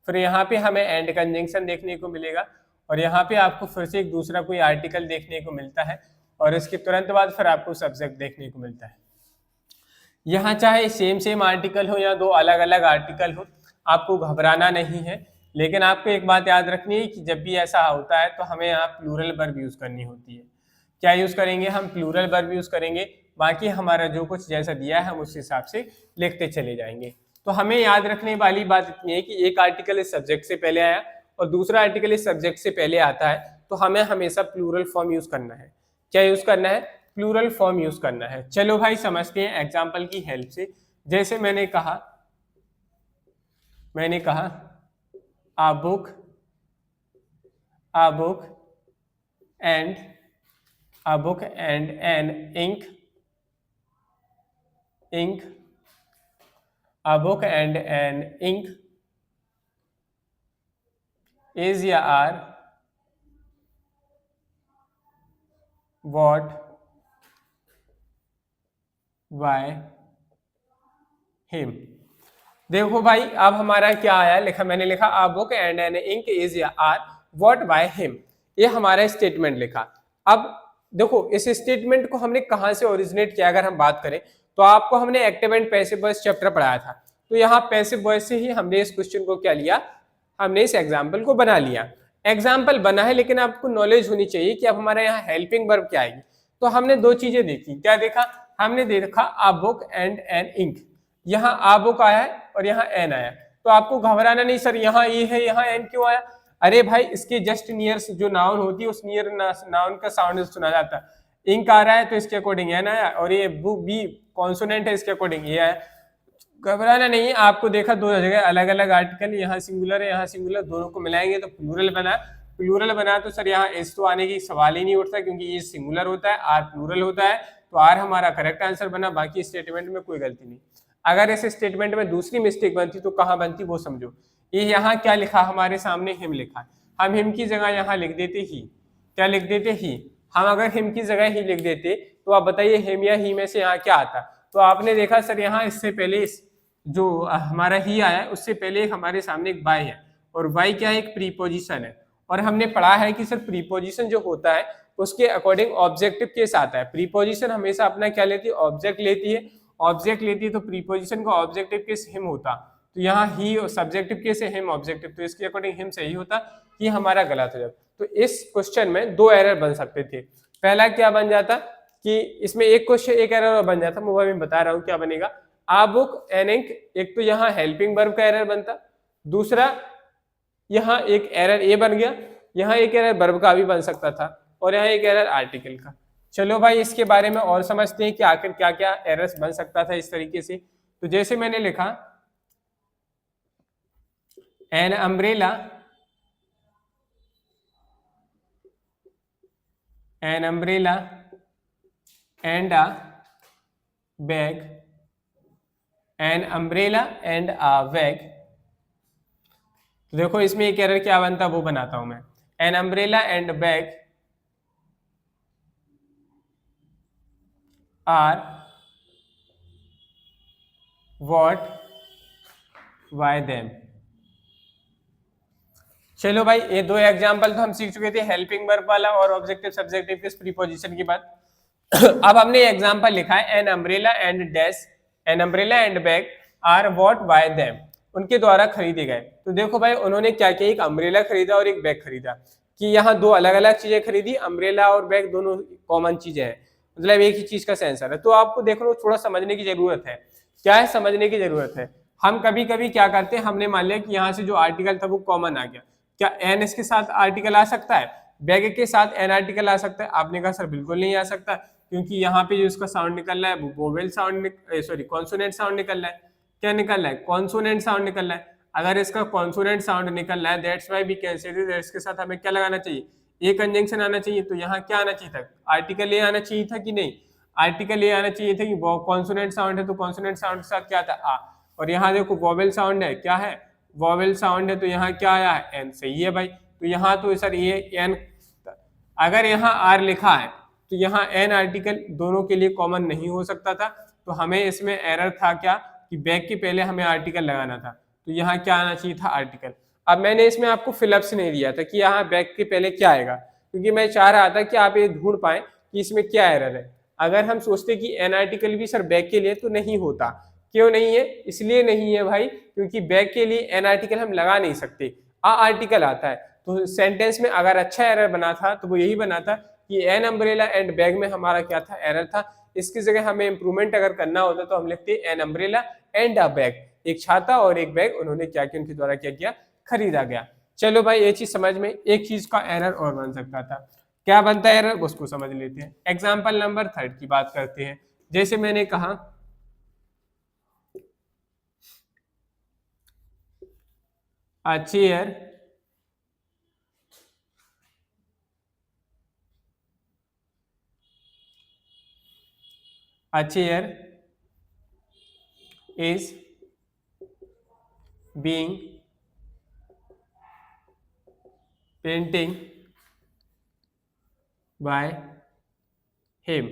फिर यहाँ पे हमें एंड कंजंक्शन देखने को मिलेगा, और यहाँ पे आपको फिर से एक दूसरा कोई आर्टिकल देखने को मिलता है, और इसके तुरंत बाद फिर आपको सब्जेक्ट देखने को मिलता है। यहाँ चाहे सेम आर्टिकल हो या दो अलग अलग आर्टिकल हो, आपको घबराना नहीं है, लेकिन आपको एक बात याद रखनी है कि जब भी ऐसा होता है तो हमें यहाँ प्लूरल वर्ब यूज करनी होती है। क्या यूज करेंगे, हम प्लूरल वर्ब यूज करेंगे, बाकी हमारा जो कुछ जैसा दिया है हम उस हिसाब से लिखते चले जाएंगे। तो हमें याद रखने वाली बात इतनी है कि एक आर्टिकल इस सब्जेक्ट से पहले आया और दूसरा आर्टिकल इस सब्जेक्ट से पहले आता है, तो हमें हमेशा प्लूरल फॉर्म यूज करना है। क्या यूज करना है, प्लूरल फॉर्म यूज करना है। चलो भाई समझते हैं एग्जाम्पल की हेल्प से। जैसे मैंने कहा a book and an ink, a book and an ink is या are what by him। देखो भाई अब हमारा क्या आया, मैंने लिखा a book and an ink is या are what by him, ये हमारा स्टेटमेंट लिखा। अब देखो इस स्टेटमेंट को हमने कहां से ओरिजिनेट किया, अगर हम बात करें तो आपको हमने active and passive voice chapter पढ़ाया था, तो यहाँ पैसिव वॉइस से ही हमने इस क्वेश्चन को क्या लिया, हमने इस एग्जाम्पल को बना लिया। एग्जाम्पल बना है, लेकिन आपको नॉलेज होनी चाहिए कि अब हमारे यहाँ हेल्पिंग वर्ब क्या आएगी। तो हमने दो चीजें देखी, क्या देखा, हमने देखा आ बुक एंड एन इंक, यहाँ आ बुक आया है और यहाँ एन आया, तो आपको घबराना नहीं सर यहाँ ये है यहाँ एन क्यों आया, अरे भाई इसके जस्ट नियर जो नाउन होती है उस नियर नाउन का साउंड सुना जाता है। इंक आ रहा है तो इसके अकॉर्डिंग एन आया, और ये बुक बी कॉन्सोनेंट है इसके अकॉर्डिंग ये आया। घबराना नहीं है, आपको देखा दो जगह अलग अलग आर्टिकल, यहाँ सिंगुलर है यहाँ सिंगुलर, दोनों को मिलाएंगे तो प्लूरल बना। प्लूरल बना तो सर यहाँ एस तो आने की सवाल ही नहीं उठता, क्योंकि ये सिंगुलर होता है, आर प्लूरल होता है, तो आर हमारा करेक्ट आंसर बना। बाकी स्टेटमेंट में कोई गलती नहीं। अगर इस स्टेटमेंट में दूसरी मिस्टेक बनती तो कहाँ बनती वो समझो। ये यहाँ क्या लिखा हमारे सामने, हिम लिखा है, हम हिम की जगह यहाँ लिख देते ही, क्या लिख देते ही, हम अगर हिम की जगह ही लिख देते तो आप बताइए हिम या ही में से यहाँ क्या आता। तो आपने देखा सर यहाँ इससे पहले इस जो हमारा ही आया है उससे पहले हमारे सामने एक बाय है, और बाय क्या है, एक प्रीपोजिशन है, और हमने पढ़ा है कि सर प्रीपोजिशन जो होता है उसके अकॉर्डिंग ऑब्जेक्टिव केस आता है। प्रीपोजिशन हमेशा अपना क्या लेती है, ऑब्जेक्ट लेती है, ऑब्जेक्ट लेती है, तो प्रीपोजिशन का ऑब्जेक्टिव केस हिम होता, तो यहाँ ही सब्जेक्टिव केस है, हिम ऑब्जेक्टिव, तो इसके अकॉर्डिंग हिम सही होता, ये हमारा गलत हो जाता। तो इस क्वेश्चन में दो एरर बन सकते थे। पहला क्या बन जाता कि इसमें एक क्वेश्चन एक एरर बन जाता, मैं बता रहा हूँ क्या बनेगा, आ बुक एन इंक, एक तो यहाँ हेल्पिंग वर्ब का एरर बनता, दूसरा यहाँ एक एरर ए बन गया, यहाँ एक एरर वर्ब का भी बन सकता था, और यहाँ एक एरर आर्टिकल का। चलो भाई इसके बारे में और समझते हैं कि आखिर क्या क्या एरर्स बन सकता था इस तरीके से। तो जैसे मैंने लिखा an umbrella, N umbrella and a bag, N umbrella and a bag. तो देखो इसमें एक एरर क्या बनता वो बनाता हूं मैं, an umbrella and bag are what by them. चलो भाई ये दो एग्जांपल तो हम सीख चुके थे, हेल्पिंग वर्ब वाला और ऑब्जेक्टिव सब्जेक्टिव के प्रीपोजिशन की बात। अब हमने एग्जांपल लिखा है an umbrella and dash, an umbrella and bag are what by them, उनके द्वारा खरीदे गए। तो देखो भाई उन्होंने क्या किया, एक अम्ब्रेला खरीदा और एक बैग खरीदा, कि यहाँ दो अलग अलग चीजें खरीदी, अम्ब्रेला और बैग दोनों कॉमन चीजें हैं, मतलब एक ही चीज का सेंसर है। तो आपको देखो थोड़ा समझने की जरूरत है, क्या है समझने की जरूरत है। हम कभी कभी क्या करते हैं, हमने मान लिया कि यहाँ से जो आर्टिकल था वो कॉमन आ गया, क्या एन इसके साथ आर्टिकल आ सकता है, बैग के साथ एन आर्टिकल आ सकता है? आपने कहा सर बिल्कुल नहीं आ सकता, क्योंकि यहाँ पे जो इसका साउंड निकल रहा है वो vowel sound, sorry consonant sound निकल रहा है। क्या निकल रहा है, कॉन्सोनेंट साउंड निकल रहा है। अगर इसका कॉन्सोनेंट साउंड निकल रहा है, that's why we can say that's के साथ हमें क्या लगाना चाहिए, ए कंजंक्शन आना चाहिए। तो यहाँ क्या आना चाहिए था, आर्टिकल ए आना चाहिए था कि नहीं, आर्टिकल ए आना चाहिए था कि कॉन्सोनेंट साउंड है, तो कॉन्सोनेंट साउंड के साथ क्या था, आ। और यहाँ देखो वोवेल साउंड है, क्या है, वोवेल साउंड है, तो यहाँ क्या आया है, एन। सही है भाई, तो यहाँ तो सर ये एन, अगर यहाँ आर लिखा है तो यहाँ एन आर्टिकल दोनों के लिए कॉमन नहीं हो सकता था, तो हमें इसमें एरर था क्या कि बैग के पहले हमें आर्टिकल लगाना था, तो यहाँ क्या आना चाहिए था, आर्टिकल। अब मैंने इसमें आपको फिलअप्स नहीं दिया था कि यहाँ बैग के पहले क्या आएगा, क्योंकि मैं चाह रहा था कि आप ये ढूंढ पाए कि इसमें क्या एरर है। अगर हम सोचते कि एन आर्टिकल भी सर बैग के लिए, तो नहीं होता। क्यों नहीं है, इसलिए नहीं है भाई क्योंकि बैग के लिए एन आर्टिकल हम लगा नहीं सकते, आ आर्टिकल आता है। तो सेंटेंस में अगर अच्छा एरर बना था तो वो यही बना था कि एन अम्ब्रेला एंड बैग में हमारा क्या था, एरर था। इसकी जगह हमें इंप्रूवमेंट अगर करना होता तो हम लिखते N umbrella and a bag, एक छाता और एक बैग उन्होंने क्या किया, उनके द्वारा क्या किया, खरीदा गया। चलो भाई ये चीज समझ में, एक चीज का एरर और बन सकता था, क्या बनता है एरर, उसको समझ लेते हैं। एग्जाम्पल नंबर 3 की बात करते हैं। जैसे मैंने कहा a chair is being painting by him।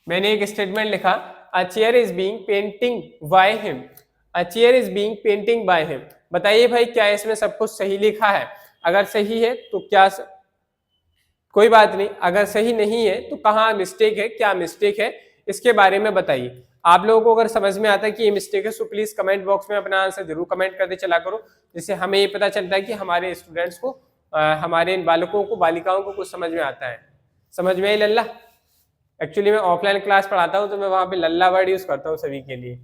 मैंने एक स्टेटमेंट लिखा a chair is being painting by him, a chair is being painting by him। बताइए भाई क्या इसमें सब कुछ सही लिखा है? अगर सही है तो क्या कोई बात नहीं, अगर सही नहीं है तो कहाँ मिस्टेक है, क्या मिस्टेक है, इसके बारे में बताइए। आप लोगों को अगर समझ में आता है कि ये मिस्टेक है तो प्लीज कमेंट बॉक्स में अपना आंसर जरूर कमेंट करते चला करो, जिससे हमें ये पता चलता है कि हमारे स्टूडेंट्स को, हमारे इन बालकों को, बालिकाओं को कुछ समझ में आता है। समझ में आई लल्ला? एक्चुअली मैं ऑफलाइन क्लास पढ़ाता हूँ तो मैं वहां पे लल्ला वर्ड यूज करता हूँ सभी के लिए,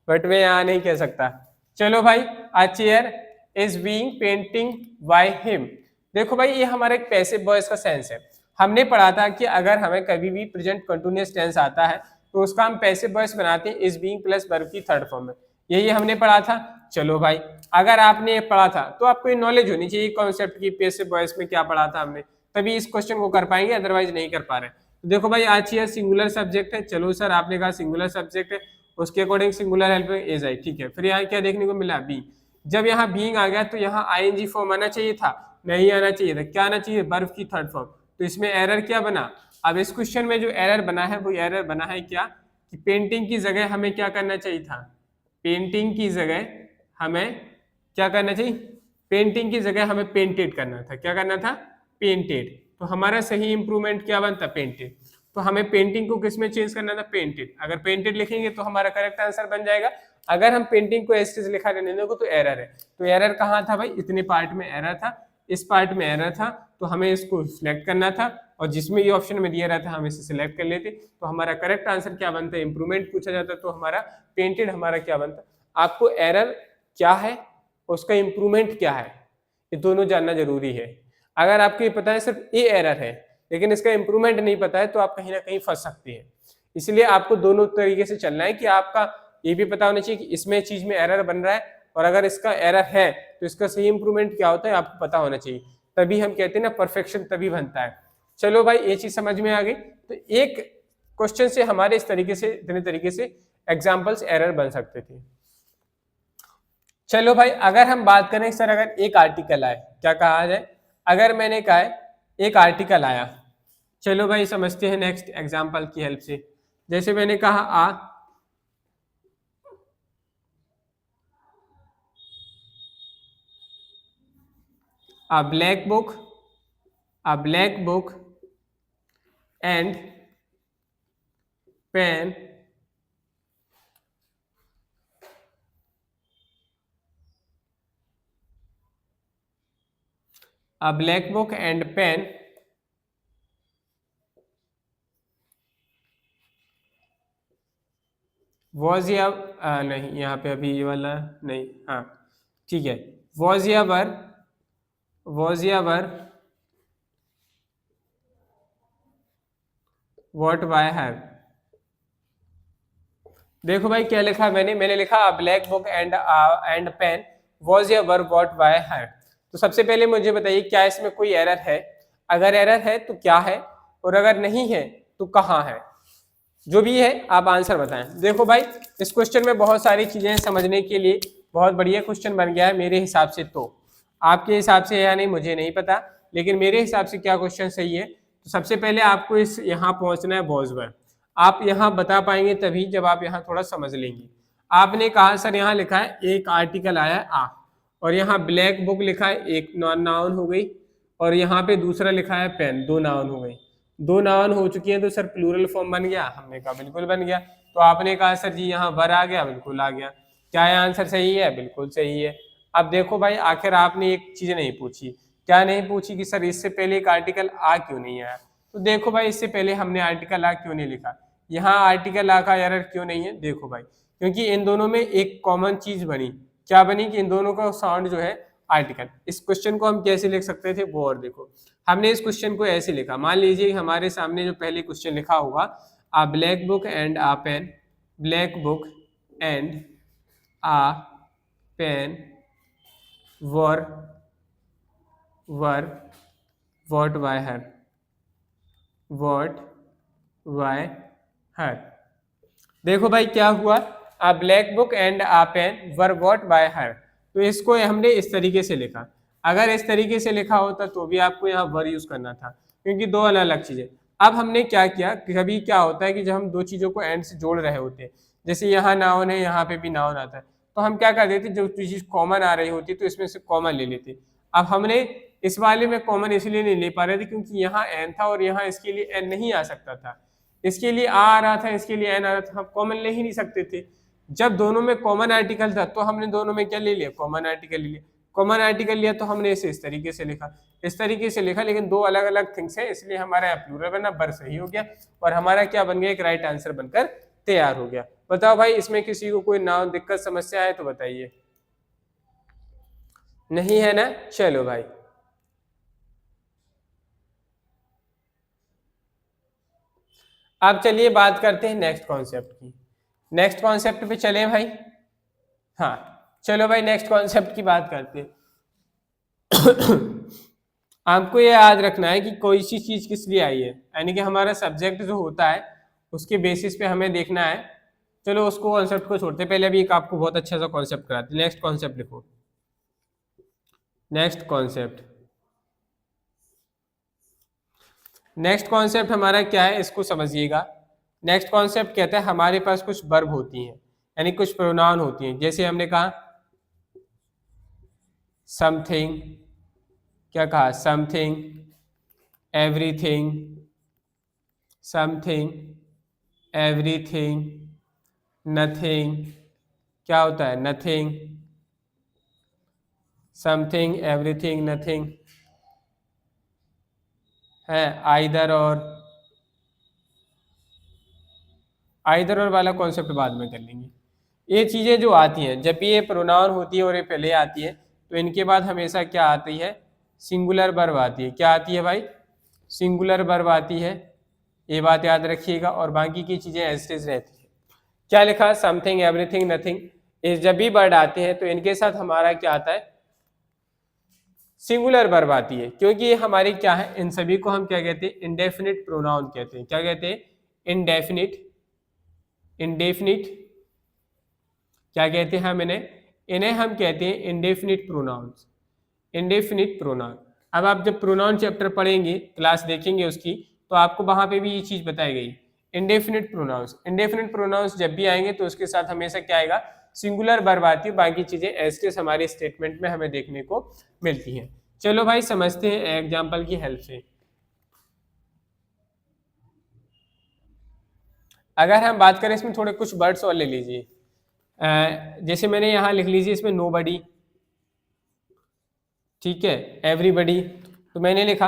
बट मैं यहाँ नहीं कह सकता। चलो भाई, a chair is being painting by him। देखो भाई ये हमारा एक पैसिव वॉइस का सेंस है। हमने पढ़ा था कि अगर हमें कभी भी प्रेजेंट कंटिन्यूअस टेंस आता है तो उसका हम पैसिव वॉइस बनाते हैं इज बीइंग प्लस वर्ब की थर्ड फॉर्म में। यही हमने पढ़ा था। चलो भाई, अगर आपने ये पढ़ा था तो आपको ये नॉलेज होनी चाहिए कॉन्सेप्ट की, पैसिव वॉइस में क्या पढ़ा था हमने, तभी इस क्वेश्चन को कर पाएंगे, अदरवाइज नहीं कर पा रहे। तो देखो भाई, आज ये सिंगुलर सब्जेक्ट है। चलो सर, आपने कहा सिंगुलर सब्जेक्ट है, उसके according singular help is I, ठीक है। फिर यहाँ क्या देखने को मिला, बी। जब यहाँ बीइंग आ गया तो यहाँ आईएनजी फॉर्म आना चाहिए था, नहीं आना चाहिए था। क्या आना चाहिए, वर्ब की थर्ड फॉर्म। तो इसमें एरर क्या बना, अब इस क्वेश्चन में जो एरर बना है वो एरर बना है क्या, कि पेंटिंग की जगह हमें क्या करना चाहिए था, पेंटिंग की जगह हमें क्या करना चाहिए, पेंटिंग की जगह हमें पेंटेड करना था। क्या करना था, पेंटेड। तो हमारा सही इंप्रूवमेंट क्या बनता, पेंटेड। तो हमें पेंटिंग को किस में चेंज करना था, पेंटेड। अगर पेंटेड लिखेंगे तो हमारा करेक्ट आंसर बन जाएगा। अगर हम पेंटिंग को एज लिखा रहने देंगे तो एरर है। तो एरर कहाँ था भाई, इतने पार्ट में एरर था, इस पार्ट में एरर था, तो हमें इसको सिलेक्ट करना था, और जिसमें ये ऑप्शन में दिया रहता हम इसे सिलेक्ट कर लेते, तो हमारा करेक्ट आंसर क्या बनता है, इंप्रूवमेंट पूछा जाता तो हमारा पेंटेड हमारा क्या बनता। आपको एरर क्या है, उसका इंप्रूवमेंट क्या है, ये दोनों जानना जरूरी है। अगर आपको ये पता है सिर्फ ये एरर है लेकिन इसका इंप्रूवमेंट नहीं पता है, तो आप कहीं ना कहीं फंस सकते हैं। इसलिए आपको दोनों तरीके से चलना है, कि आपका ये भी पता होना चाहिए कि इसमें चीज में एरर बन रहा है, और अगर इसका एरर है तो इसका सही इंप्रूवमेंट क्या होता है आपको पता होना चाहिए। तभी हम कहते हैं ना, परफेक्शन तभी बनता है। चलो भाई, ये चीज समझ में आ गई। तो एक क्वेश्चन से हमारे इस तरीके से, इतने तरीके से एग्जाम्पल्स एरर बन सकते थे। चलो भाई, अगर हम बात करें सर, अगर एक आर्टिकल आए, क्या कहा जाए, अगर मैंने कहा है एक आर्टिकल आया, चलो भाई समझते हैं नेक्स्ट एग्जाम्पल की हेल्प से। जैसे मैंने कहा a black book and pen a black book and pen was या नहीं, यहाँ पे अभी ये वाला नहीं, हाँ ठीक है, was या वर what by her। देखो भाई क्या लिखा मैंने लिखा black book and pen was या वर्ब वॉट बाय हर। तो सबसे पहले मुझे बताइए, क्या इसमें कोई एरर है, अगर एरर है तो क्या है, और अगर नहीं है तो कहाँ है। जो भी है आप आंसर बताएं। देखो भाई, इस क्वेश्चन में बहुत सारी चीजें समझने के लिए बहुत बढ़िया क्वेश्चन बन गया है मेरे हिसाब से। तो आपके हिसाब से या नहीं मुझे नहीं पता, लेकिन मेरे हिसाब से क्या क्वेश्चन सही है। तो सबसे पहले आपको इस यहाँ पहुंचना है वॉज वर। आप यहाँ बता पाएंगे तभी जब आप यहाँ थोड़ा समझ लेंगे। आपने कहा सर, यहाँ लिखा है एक आर्टिकल आया है आ, और यहाँ ब्लैक बुक लिखा है, एक नाउन हो गई, और यहाँ पे दूसरा लिखा है पेन, दो नाउन हो गई। दो नाउन हो चुकी है तो सर प्लूरल फॉर्म बन गया, हमने कहा बिल्कुल बन गया। तो आपने कहा सर जी यहाँ वर आ गया, बिल्कुल आ गया। क्या ये आंसर सही है, बिल्कुल सही है। अब देखो भाई, आखिर आपने एक चीज नहीं पूछी, क्या नहीं पूछी, कि सर इससे पहले एक आर्टिकल आ क्यों नहीं आया। तो देखो भाई, इससे पहले हमने आर्टिकल आ क्यों नहीं लिखा, यहाँ आर्टिकल आ का एरर क्यों नहीं है। देखो भाई, क्योंकि इन दोनों में एक कॉमन चीज बनी, क्या बनी, कि इन दोनों का साउंड जो है आर्टिकल। इस क्वेश्चन को हम कैसे लिख सकते थे वो, और देखो हमने इस क्वेश्चन को ऐसे लिखा। मान लीजिए हमारे सामने जो पहले क्वेश्चन लिखा होगा, a black book and a pen, black book and a pen were bought by her, bought by her. देखो भाई क्या हुआ, a black book and a pen were bought by her. तो इसको हमने इस तरीके से लिखा। अगर इस तरीके से लिखा होता तो भी आपको यहाँ वर यूज करना था, क्योंकि दो अलग अलग चीजें। अब हमने क्या किया, कभी क्या होता है कि जब हम दो चीजों को एंड से जोड़ रहे होते हैं, जैसे यहाँ नाउन है, यहाँ पे भी नाउन आता है, तो हम क्या कर देते, जो चीज कॉमन आ रही होती तो इसमें से कॉमन ले लेते। अब हमने इस वाले में कॉमन इसलिए नहीं ले पा रहे थे क्योंकि यहाँ एन था और यहाँ इसके लिए एन नहीं आ सकता था, इसके लिए आ रहा था, इसके लिए एन आ रहा था, हम कॉमन ले ही नहीं सकते थे। जब दोनों में कॉमन आर्टिकल था तो हमने दोनों में क्या ले लिया, कॉमन आर्टिकल ले लिया। कॉमन आर्टिकल लिया तो हमने इसे इस तरीके से लिखा, इस तरीके से लिखा, लेकिन दो अलग अलग थिंग्स है, इसलिए हमारा प्लूरल बना, बर सही हो गया, और हमारा क्या बन गया, एक राइट आंसर बनकर तैयार हो गया। बताओ भाई, इसमें किसी को कोई ना दिक्कत समस्या है तो बताइए। नहीं है ना, चलो भाई। अब चलिए बात करते हैं नेक्स्ट कॉन्सेप्ट की। नेक्स्ट कॉन्सेप्ट पे चलें भाई। हाँ चलो भाई नेक्स्ट कॉन्सेप्ट की बात करते हैं। आपको ये याद रखना है कि कोई सी चीज किस लिए आई है, यानी कि हमारा सब्जेक्ट जो होता है उसके बेसिस पे हमें देखना है। चलो उसको कॉन्सेप्ट को छोड़ते, पहले अभी एक आपको बहुत अच्छा सा कॉन्सेप्ट कराते। नेक्स्ट कॉन्सेप्ट लिखो। नेक्स्ट कॉन्सेप्ट, नेक्स्ट कॉन्सेप्ट हमारा क्या है इसको समझिएगा। नेक्स्ट कॉन्सेप्ट कहता है हमारे पास कुछ वर्ब होती हैं, यानी कुछ प्रोनाउन होती हैं। जैसे हमने कहा समथिंग, क्या कहा, something, everything, something, everything, nothing, क्या होता है, नथिंग, समथिंग, एवरीथिंग, नथिंग है। आइदर और वाला कॉन्सेप्ट बाद में कर लेंगे। ये चीज़ें जो आती हैं, जब भी ये प्रोनाउन होती है और ये पहले आती है तो इनके बाद हमेशा क्या आती है, सिंगुलर वर्ब आती है। क्या आती है भाई, सिंगुलर वर्ब आती है, ये बात याद रखिएगा। और बाकी की चीज़ें एज इट इज रहती है। क्या लिखा, समथिंग, एवरीथिंग, नथिंग, ये जब भी वर्ड आते हैं तो इनके साथ हमारा क्या आता है, सिंगुलर वर्ब आती है, क्योंकि ये हमारी क्या है, इन सभी को हम क्या कहते हैं, इंडेफिनिट प्रोनाउन कहते हैं। क्या कहते हैं, इंडेफिनिट, इंडेफिनिट, क्या कहते हैं हम इन्हें हम कहते हैं इंडेफिनिट प्रोनाउंस, इंडेफिनिट प्रोनाउन। अब आप जब प्रोनाउन चैप्टर पढ़ेंगे, क्लास देखेंगे उसकी, तो आपको वहां पे भी ये चीज बताई गई, इंडेफिनिट प्रोनाउंस। इंडेफिनिट प्रोनाउंस जब भी आएंगे तो उसके साथ हमेशा क्या आएगा, सिंगुलर वर्ब आती है। बाकी चीजें एज हमारे स्टेटमेंट में हमें देखने को मिलती हैं। चलो भाई समझते हैं एग्जाम्पल की हेल्प से। अगर हम बात करें इसमें थोड़े कुछ वर्ड्स और ले लीजिए, जैसे मैंने यहाँ लिख लीजिए इसमें नोबडी, ठीक है, एवरीबडी। तो मैंने लिखा,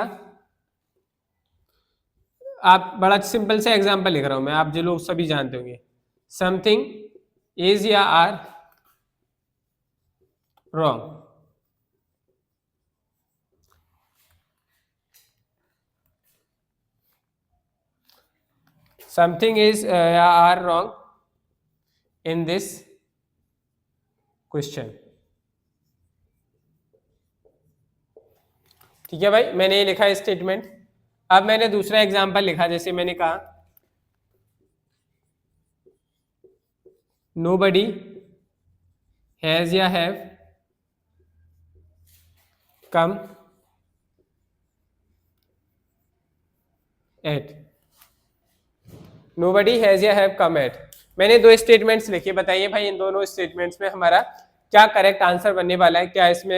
आप बड़ा सिंपल से एग्जांपल लिख रहा हूं मैं, आप जो लोग सभी जानते होंगे, समथिंग इज या आर रॉन्ग। समथिंग इज या are wrong in this question. ठीक है भाई, मैंने ये लिखा स्टेटमेंट। अब मैंने दूसरा एग्जांपल लिखा, जैसे मैंने कहा नोबडी हैज या have come at, nobody has या हैव कम एट। मैंने दो स्टेटमेंट्स लिखे, बताइए भाई इन दोनों स्टेटमेंट्स में हमारा क्या करेक्ट आंसर बनने वाला है, क्या इसमें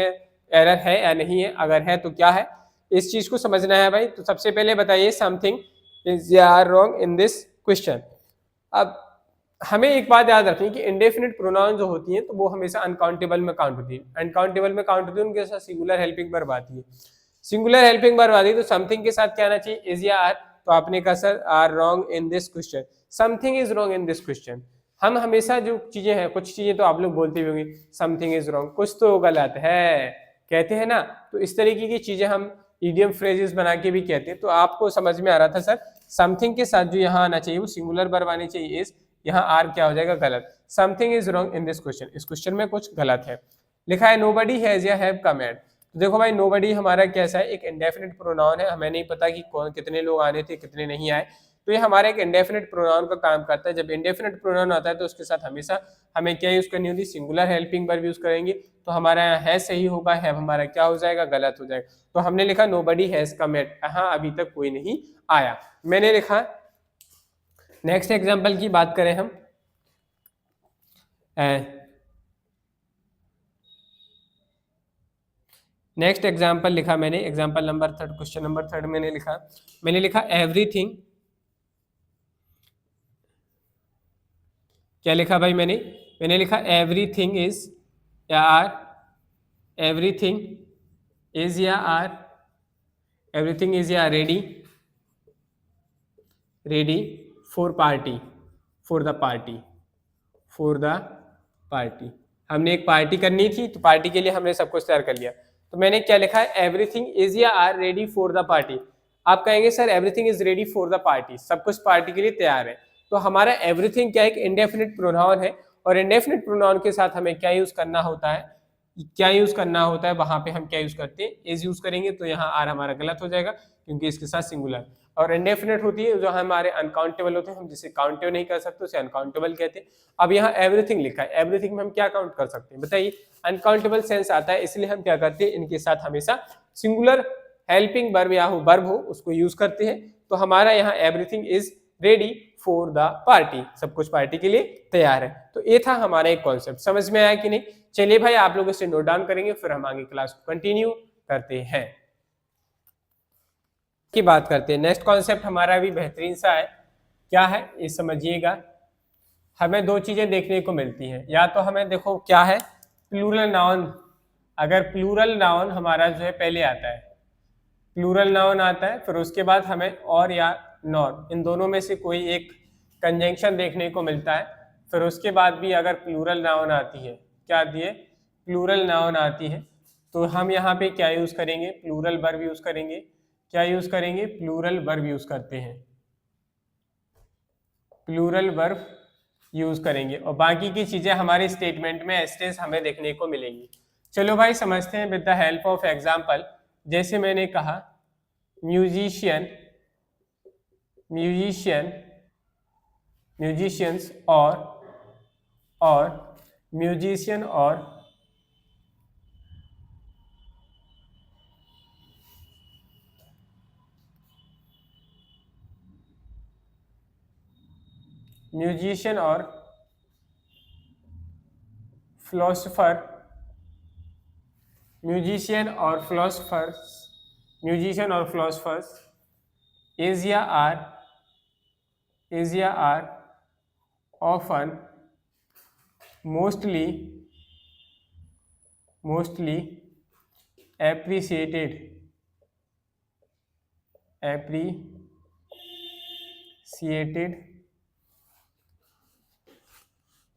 एरर है या नहीं है, अगर है तो क्या है, इस चीज को समझना है भाई। तो सबसे पहले बताइए समथिंग इज या are wrong in this question. अब हमें एक बात याद रखनी कि इंडेफिनिट प्रोनाउन जो होती हैं तो वो हमेशा अनकाउंटेबल में काउंट होती है। अनकाउंटेबल में काउंट होती है, उनके साथ सिंगुलर हेल्पिंग वर्ब आती है। सिंगुलर हेल्पिंग वर्ब आती है तो समथिंग के साथ क्या आना चाहिए, इज या आर। तो आपने कहा sir are wrong in this question, something is wrong in this question. हम हमेशा जो चीजें हैं, कुछ चीजें तो आप लोग बोलते भी होंगे समथिंग इज रॉन्ग, कुछ तो गलत है, कहते हैं ना। तो इस तरीके की चीजें हम इडियम फ्रेजेस बना के भी कहते हैं। तो आपको समझ में आ रहा था सर, समथिंग के साथ जो यहाँ आना चाहिए वो सिंगुलर वर्ब आनी चाहिए इज, यहाँ आर क्या हो जाएगा, गलत। Something is wrong in this question, इस क्वेश्चन में कुछ गलत है। लिखा है नोबडी हैज या हैव कम एट। तो देखो भाई नोबडी हमारा कैसा है, एक इंडेफिनिट प्रोनाउन है, हमें नहीं पता कि कौन कितने लोग आने थे कितने नहीं आए। तो ये हमारा एक इंडेफिनिट प्रोनाउन का काम करता है। जब इंडेफिनिट प्रोनाउन आता है तो उसके साथ हमेशा हमें क्या यूज करनी होती है, सिंगुलर हेल्पिंग वर्ब यूज करेंगे। तो हमारा यहाँ है सही होगा, हैव हमारा क्या हो जाएगा, गलत हो जाएगा। तो हमने लिखा नोबडी हैज कम एट, हाँ अभी तक कोई नहीं आया। मैंने लिखा नेक्स्ट एग्जाम्पल की बात करें हम, नेक्स्ट एग्जाम्पल लिखा मैंने, एग्जाम्पल नंबर 3, क्वेश्चन नंबर 3 मैंने लिखा एवरीथिंग। क्या लिखा भाई मैंने लिखा एवरीथिंग इज या आर, एवरीथिंग इज या आर, एवरीथिंग इज या ready, ready for party, for the party, for the party. हमने एक पार्टी करनी थी तो पार्टी के लिए हमने सब कुछ तैयार कर लिया। तो मैंने क्या लिखा है, एवरीथिंग इज या are ready for the party. आप कहेंगे sir everything is ready for the party, सब कुछ पार्टी के लिए तैयार है। तो हमारा एवरीथिंग क्या एक इंडेफिनिट प्रोनाउन है और इंडेफिनिट प्रोनाउन के साथ हमें क्या यूज करना होता है, वहां पे हम क्या यूज करते हैं, इज यूज करेंगे। तो यहाँ आर हमारा गलत हो जाएगा क्योंकि इसके साथ सिंगुलर। और इंडेफिनिट होती है जो हमारे अनकाउंटेबल होते हैं, हम जिसे काउंटेबल नहीं कर सकते उसे अनकाउंटेबल कहते हैं। अब यहाँ एवरीथिंग लिखा है, एवरीथिंग में हम क्या काउंट कर सकते हैं बताइए, अनकाउंटेबल सेंस आता है, इसलिए हम क्या करते हैं, इनके साथ हमेशा सिंगुलर हेल्पिंग वर्ब या वर्ब हो उसको यूज करते हैं। तो हमारा यहाँ everything is ready for the party, सब कुछ पार्टी के लिए तैयार है। तो ये था हमारा एक कॉन्सेप्ट, समझ में आया कि नहीं? चलिए भाई आप लोग इसे नोट डाउन करेंगे, फिर हम आगे क्लास को कंटिन्यू करते हैं की बात करते हैं। नेक्स्ट कॉन्सेप्ट हमारा भी बेहतरीन सा है, क्या है ये समझिएगा। हमें दो चीजें देखने को मिलती हैं, या तो हमें देखो क्या है प्लूरल नाउन, अगर प्लूरल नाउन हमारा जो है पहले आता है, प्लूरल नाउन आता है, फिर उसके बाद हमें और या नॉर, इन दोनों में से कोई एक कंजंक्शन देखने को मिलता है, फिर उसके बाद भी अगर प्लूरल नाउन आती है, क्या आती है, प्लूरल नाउन आती है, तो हम यहाँ पे क्या यूज करेंगे, प्लूरल वर्ब यूज करेंगे। क्या यूज करेंगे, प्लूरल वर्ब यूज करते हैं, प्लूरल वर्ब यूज करेंगे, और बाकी की चीजें हमारे स्टेटमेंट में एस्टेंस हमें देखने को मिलेंगी। चलो भाई समझते हैं with the help of example. जैसे मैंने कहा म्यूजिशियन, म्यूजिशियंस और म्यूजिशियन और फिलोसोफर, म्यूजिशियन और फिलोसोफर्स is या are often mostly appreciated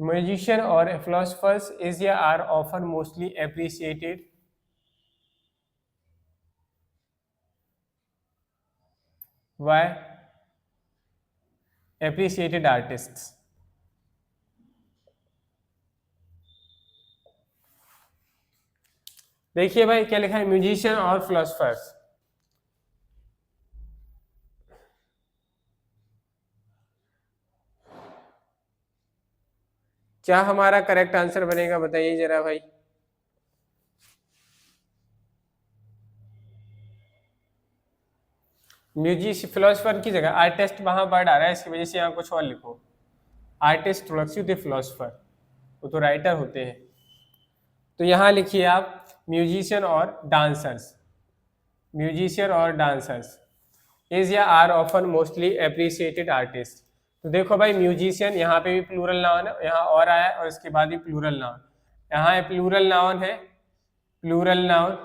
musician और philosophers is या are often mostly appreciated by appreciated artists। देखिए भाई क्या लिखा है, म्यूजिशियन और फिलोसोफर्स, क्या हमारा करेक्ट आंसर बनेगा बताइए जरा भाई। म्यूजिक फिलोसोफर की जगह आर्टिस्ट वहां वर्ड आ रहा है, इसकी वजह से यहाँ कुछ और लिखो, आर्टिस्ट थोड़ा सी फिलोसोफर, वो तो राइटर होते हैं। तो यहाँ लिखिए आप म्यूजिशियन और डांसर्स इज या are often mostly appreciated artist. तो देखो भाई म्यूजिशियन यहाँ पे भी प्लूरल नाउन है, यहाँ और आया और इसके बाद भी प्लूरल नाउन, यहाँ प्लूरल नाउन है, प्लूरल नाउन।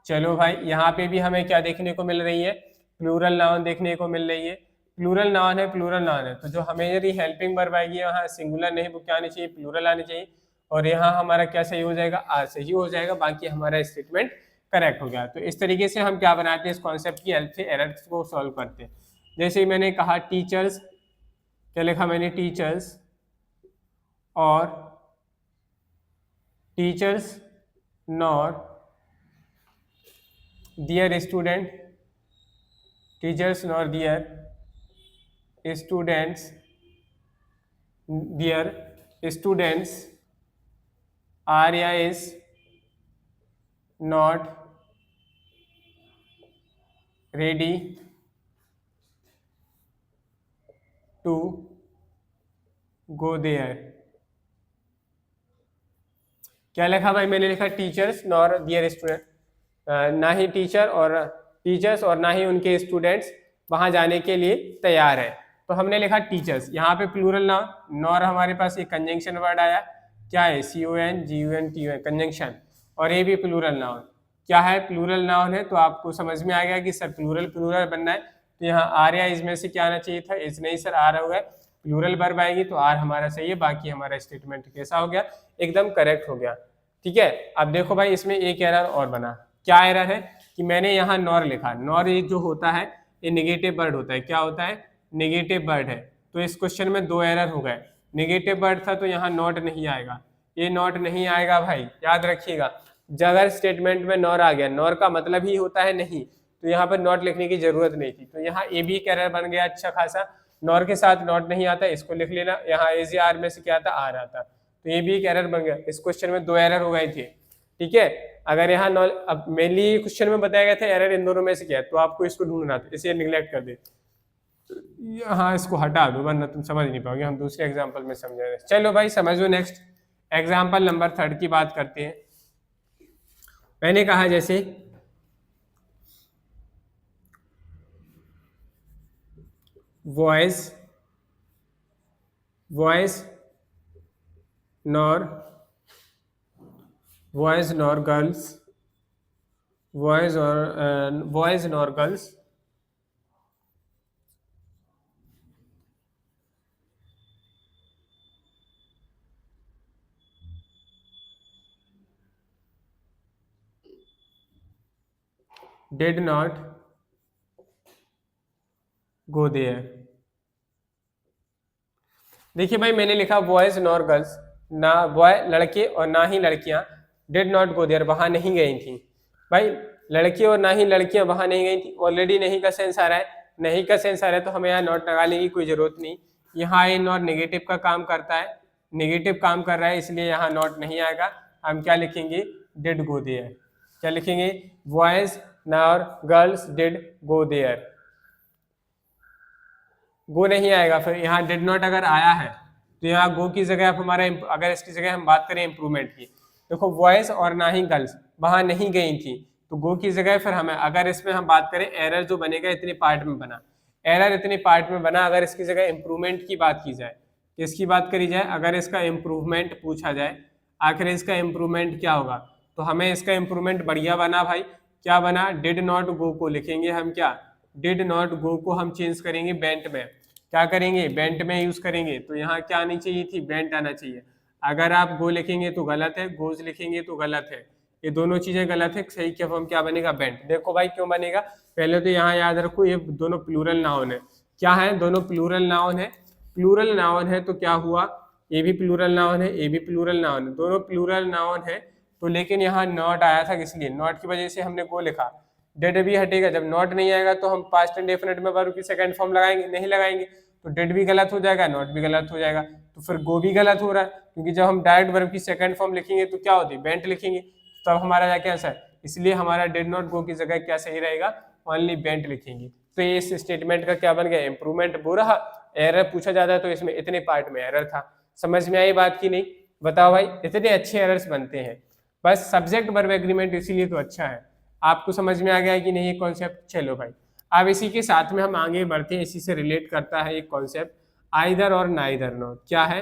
चलो भाई यहाँ पे भी हमें क्या देखने को मिल रही है, प्लूरल नाउन देखने को मिल रही है, प्लूरल नाउन है। तो जो हमें यदि हेल्पिंग वर्ब आएगी यहाँ सिंगुलर नहीं बुक आनी चाहिए, प्लूरल आनी चाहिए, और यहाँ हमारा क्या सही हो जाएगा, आर सही हो जाएगा, बाकी हमारा स्टेटमेंट करेक्ट हो गया। तो इस तरीके से हम क्या बनाते हैं, इस कॉन्सेप्ट की हेल्प से एरर्स को सॉल्व करते हैं। जैसे ही मैंने कहा टीचर्स, क्या लिखा मैंने, टीचर्स और teachers nor their student, teachers nor their students are या is not ready to go there. क्या लिखा भाई, मैंने लिखा टीचर्स नॉर दियर स्टूडेंट, ना ही टीचर्स और ना ही उनके स्टूडेंट्स वहां जाने के लिए तैयार है। तो हमने लिखा टीचर्स, यहाँ पे प्लूरल नाउन, नॉर हमारे पास एक कंजंक्शन वर्ड आया, क्या है, CONGUNTUN कंजंक्शन, और ये भी प्लूरल नाउन, क्या है, प्लूरल नाउन है। तो आपको समझ में आ गया कि सर प्लूरल बनना है, तो यहाँ आर या इसमें से क्या आना चाहिए था, इस नहीं सर आर हो गया, प्लूरल वर्ब आएगी तो आर हमारा सही है, बाकी हमारा स्टेटमेंट कैसा हो गया, एकदम करेक्ट हो गया। ठीक है, अब देखो भाई इसमें एक एरर और बना, क्या एरर है कि मैंने यहाँ नॉर लिखा, नॉर ये जो होता है ये नेगेटिव वर्ड होता है, क्या होता है, नेगेटिव वर्ड है। तो इस क्वेश्चन में दो एरर हो गए, नेगेटिव वर्ड था तो यहाँ नॉट नहीं आएगा, ये नॉट नहीं आएगा भाई, याद रखिएगा। अगर स्टेटमेंट में नॉर आ गया, नॉर का मतलब ही होता है नहीं, तो यहाँ पर नॉट लिखने की जरूरत नहीं थी। तो यहाँ ए भी एक एरर बन गया अच्छा खासा, नॉर के साथ नॉट नहीं आता, इसको लिख लेना। यहाँ ए जी आर में से क्या था, आर आता, तो ये भी एक एरर बन गया। इस क्वेश्चन में 2 एरर हो गए थे, ठीक है। अगर यहाँ अब मेनली क्वेश्चन में बताया गया था एरर इन दोनों में से क्या है, तो आपको इसको ढूंढना था, इसे निगलेक्ट कर दे, यहाँ इसको हटा दो वरना तुम समझ नहीं पाओगे, हम दूसरे एग्जाम्पल में समझेंगे। चलो भाई समझो, नेक्स्ट एग्जाम्पल नंबर 3 की बात करते हैं। मैंने कहा जैसे voice nor girls, voice nor girls did not go there। देखिए भाई मैंने लिखा बॉयज नॉर गर्ल्स, ना बॉय लड़के और ना ही लड़कियां डिड नॉट गो देयर वहां नहीं गई थी। भाई लड़के और ना ही लड़कियां वहां नहीं गई थी, ऑलरेडी नहीं का सेंस आ रहा है, नहीं का सेंस आ रहा है तो हमें यहाँ नॉट लगाने की कोई जरूरत नहीं। यहाँ ये नॉट नेगेटिव का काम करता है, नेगेटिव काम कर रहा है, इसलिए यहाँ नॉट नहीं आएगा। हम क्या लिखेंगे, डिड गो देयर। क्या लिखेंगे, boys nor girls did go there, go नहीं आएगा। फिर यहाँ डिड नॉट अगर आया है तो यहाँ गो की जगह आप हमारा, अगर इसकी जगह हम बात करें इंप्रूवमेंट की, देखो वॉइस और ना ही गर्ल्स वहां नहीं गई थी, तो गो की जगह फिर हमें, अगर इसमें हम बात करें एरर जो बनेगा इतने पार्ट में बना, एरर इतने पार्ट में बना, अगर इसकी जगह इंप्रूवमेंट की बात की जाए, किसकी बात करी जाए, अगर इसका इंप्रूवमेंट पूछा जाए, आखिर इसका इंप्रूवमेंट क्या होगा, तो हमें इसका इंप्रूवमेंट बढ़िया बना भाई, क्या बना, डिड नॉट गो को लिखेंगे हम, क्या डिड नॉट गो को हम चेंज करेंगे बेंट में, क्या करेंगे, बेंट में यूज करेंगे। तो यहाँ क्या आनी चाहिए थी, बेंट आना चाहिए। अगर आप गो लिखेंगे तो गलत है, गोज लिखेंगे तो गलत है, ये दोनों चीजें गलत है। सही क्या फॉर्म क्या बनेगा, बेंट। देखो भाई क्यों बनेगा, पहले तो यहाँ याद रखो ये दोनों प्लूरल नाउन है, क्या है, दोनों प्लूरल नाउन है। प्लूरल नाउन है तो क्या हुआ, ये भी प्लूरल नाउन है, ये भी प्लूरल नाउन है, दोनों प्लूरल नाउन है। तो लेकिन यहाँ नॉट आया था, किसलिए, नॉट की वजह से हमने गो लिखा। डेड भी हटेगा, जब नॉट नहीं आएगा तो हम पास्ट इंडेफिनिट में वर्ब की सेकंड फॉर्म लगाएंगे, नहीं लगाएंगे तो डेड भी गलत हो जाएगा, नॉट भी गलत हो जाएगा, तो फिर गो भी गलत हो रहा है, क्योंकि जब हम डायरेक्ट वर्ब की सेकंड फॉर्म लिखेंगे तो क्या होती है, बेंट लिखेंगे, तब हमारा जाके आंसर, इसलिए हमारा डिड नॉट गो की जगह क्या सही रहेगा, ओनली बेंट लिखेंगे। तो ये इस स्टेटमेंट का क्या बन गया, इंप्रूवमेंट बुरा, एरर पूछा जाता है तो इसमें इतने पार्ट में एरर था। समझ में आई बात की नहीं, बताओ भाई, इतने अच्छे एरर्स बनते हैं, बस सब्जेक्ट वर्ब एग्रीमेंट इसीलिए तो अच्छा है। आपको समझ में आ गया है कि नहीं ये कॉन्सेप्ट। चलो भाई अब इसी के साथ में हम आगे बढ़ते हैं, इसी से रिलेट करता है एक कॉन्सेप्ट, आइदर और नाइदर नॉट। क्या है,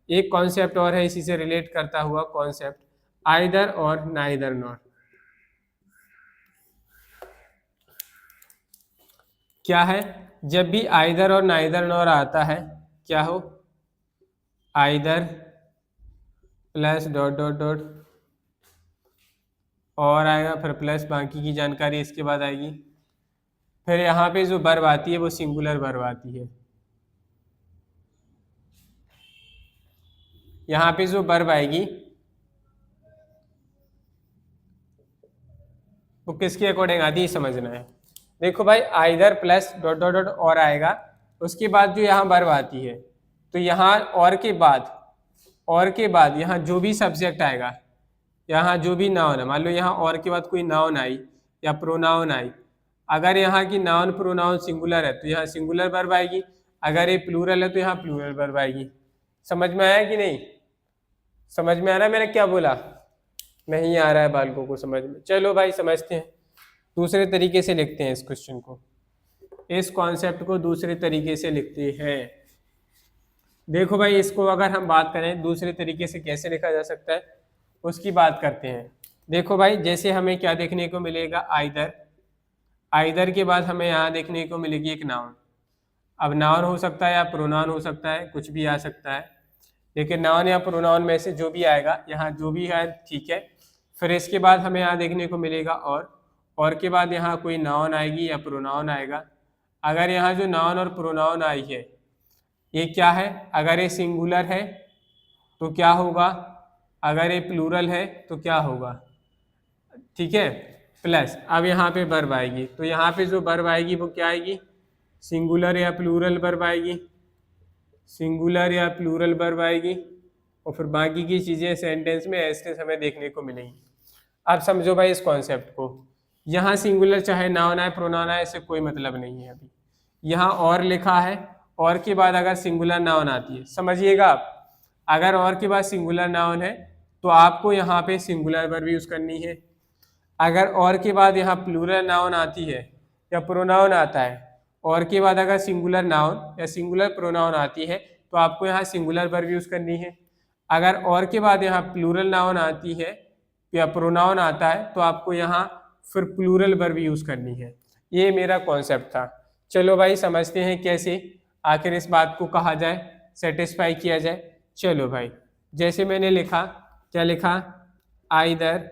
एक कॉन्सेप्ट और है इसी से रिलेट करता हुआ कॉन्सेप्ट, आइदर और नाइदर नॉट। क्या है, जब भी आइदर और नाइदर नॉट आता है, क्या हो, either plus dot dot dot और आएगा, फिर प्लस बाकी की जानकारी इसके बाद आएगी, फिर यहाँ पे जो वर्ब आती है वो सिंगुलर वर्ब आती है। यहाँ पे जो वर्ब आएगी वो किसके अकॉर्डिंग आती है समझना है। देखो भाई either plus dot dot dot और आएगा, उसके बाद जो यहाँ वर्ब आती है, तो यहाँ और के बाद यहाँ जो भी सब्जेक्ट आएगा, यहाँ जो भी नाउन है, मान लो यहाँ और के बाद कोई नाउन आई या प्रोनाउन आई, अगर यहाँ की नाउन प्रोनाउन सिंगुलर है तो यहाँ सिंगुलर वर्ब आएगी, अगर ये प्लूरल है तो यहाँ प्लूरल वर्ब आएगी। समझ में आया कि नहीं, समझ में आ रहा है मैंने क्या बोला, नहीं आ रहा है बालकों को समझ में। चलो भाई समझते हैं, दूसरे तरीके से लिखते हैं इस क्वेश्चन को, इस कॉन्सेप्ट को दूसरे तरीके से लिखते हैं। देखो भाई इसको अगर हम बात करें दूसरे तरीके से कैसे लिखा जा सकता है उसकी बात करते हैं। देखो भाई जैसे हमें क्या देखने को मिलेगा, आइदर के बाद हमें यहाँ देखने को मिलेगी एक नाउन। अब नाउन हो सकता है या प्रोनाउन हो सकता है, कुछ भी आ सकता है, लेकिन नाउन या प्रोनाउन में से जो भी आएगा, यहाँ जो भी है ठीक है। फिर इसके बाद हमें यहाँ देखने को मिलेगा और के बाद यहाँ कोई नाउन आएगी या प्रोनाउन आएगा। अगर यहाँ जो नाउन और प्रोनाउन आई है, ये क्या है, अगर ये सिंगुलर है तो क्या होगा, अगर ये प्लूरल है तो क्या होगा, ठीक है। प्लस अब यहाँ पे वर्ब आएगी, तो यहाँ पे जो वर्ब आएगी वो क्या आएगी, सिंगुलर या प्लूरल वर्ब आएगी, सिंगुलर या प्लूरल वर्ब आएगी, और फिर बाकी की चीज़ें सेंटेंस में ऐसे हमें देखने को मिलेंगी। अब समझो भाई इस कॉन्सेप्ट को, यहाँ सिंगुलर चाहे नाउन आए प्रोनाउन आए, इससे कोई मतलब नहीं है। अभी यहाँ और लिखा है, और के बाद अगर सिंगुलर नाउन आती है, समझिएगा आप, अगर और के बाद सिंगुलर नाउन है तो आपको यहाँ पे सिंगुलर वर्ब यूज करनी है। अगर और के बाद यहाँ प्लूरल नाउन आती है या प्रोनाउन आता है, और के बाद अगर सिंगुलर नाउन या सिंगुलर प्रोनाउन आती है तो आपको यहाँ सिंगुलर वर्ब यूज करनी है। अगर और के बाद यहाँ प्लूरल नाउन आती है या प्रोनाउन आता है तो आपको यहाँ फिर प्लूरल वर्ब यूज करनी है। ये मेरा कॉन्सेप्ट था। चलो भाई समझते हैं कैसे आखिर इस बात को कहा जाए, सेटिस्फाई किया जाए। चलो भाई, जैसे मैंने लिखा, क्या लिखा, either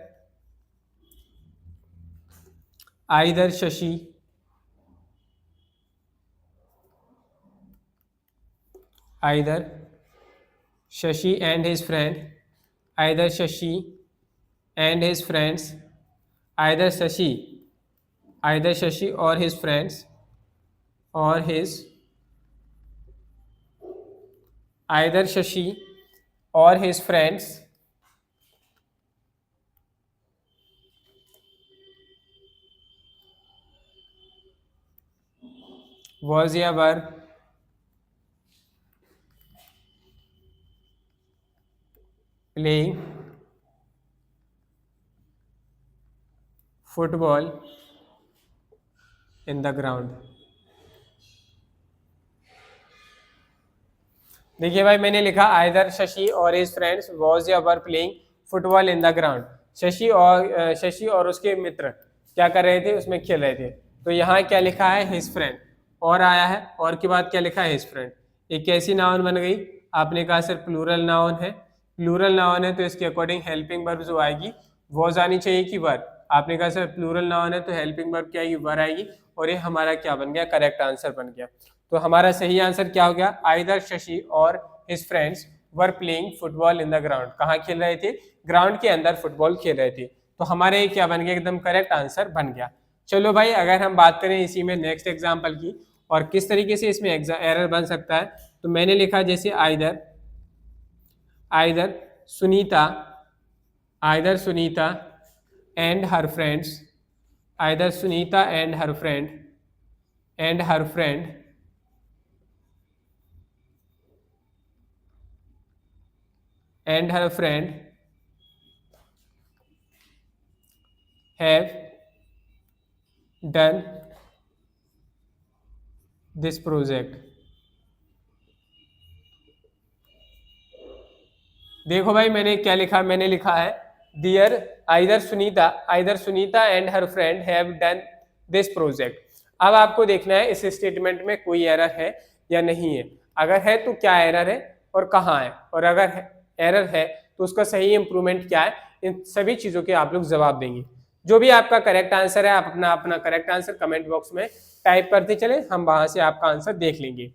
Shashi and his friend, either Shashi and his friends, either Shashi or his friends, either Shashi or his friends was a verb playing football in the ground। देखिए भाई, मैंने लिखा आइदर शशि और हिज फ्रेंड्स वाज या were playing football in the ground. Shashi और उसके मित्र क्या कर रहे थे, उसमें खेल रहे थे। तो यहाँ क्या लिखा है, हिज फ्रेंड, और आया है, और के बाद क्या लिखा है, हिज फ्रेंड। एक कैसी नाउन बन गई, आपने कहा सर प्लूरल नाउन है, प्लूरल नाउन है तो इसके अकॉर्डिंग हेल्पिंग वर्ब जो आएगी वो आनी चाहिए कि वर। आपने कहा सर प्लूरल नाउन है तो हेल्पिंग वर्ब क्या आएगी, वर आएगी, और ये हमारा क्या बन गया, करेक्ट आंसर बन गया। तो हमारा सही आंसर क्या हो गया, आइदर शशि और his friends were playing football in the ground. कहाँ खेल रहे थे, ग्राउंड के अंदर फुटबॉल खेल रहे थे। तो हमारे क्या बन गया, एकदम करेक्ट आंसर बन गया। चलो भाई, अगर हम बात करें इसी में नेक्स्ट एग्जाम्पल की और किस तरीके से इसमें एरर बन सकता है, तो मैंने लिखा जैसे either Sunita and her friends, either Sunita and her friend have done this project। देखो भाई, मैंने क्या लिखा, मैंने लिखा है dear either Sunita and her friend have done this project. अब आपको देखना है इस स्टेटमेंट में कोई एरर है या नहीं है। अगर है तो क्या एरर है और कहाँ है, और अगर एरर है तो उसका सही इंप्रूवमेंट क्या है, इन सभी चीजों के आप लोग जवाब देंगे। जो भी आपका करेक्ट आंसर है, आप अपना करेक्ट आंसर कमेंट बॉक्स में टाइप करते चले, हम वहां से आपका आंसर देख लेंगे।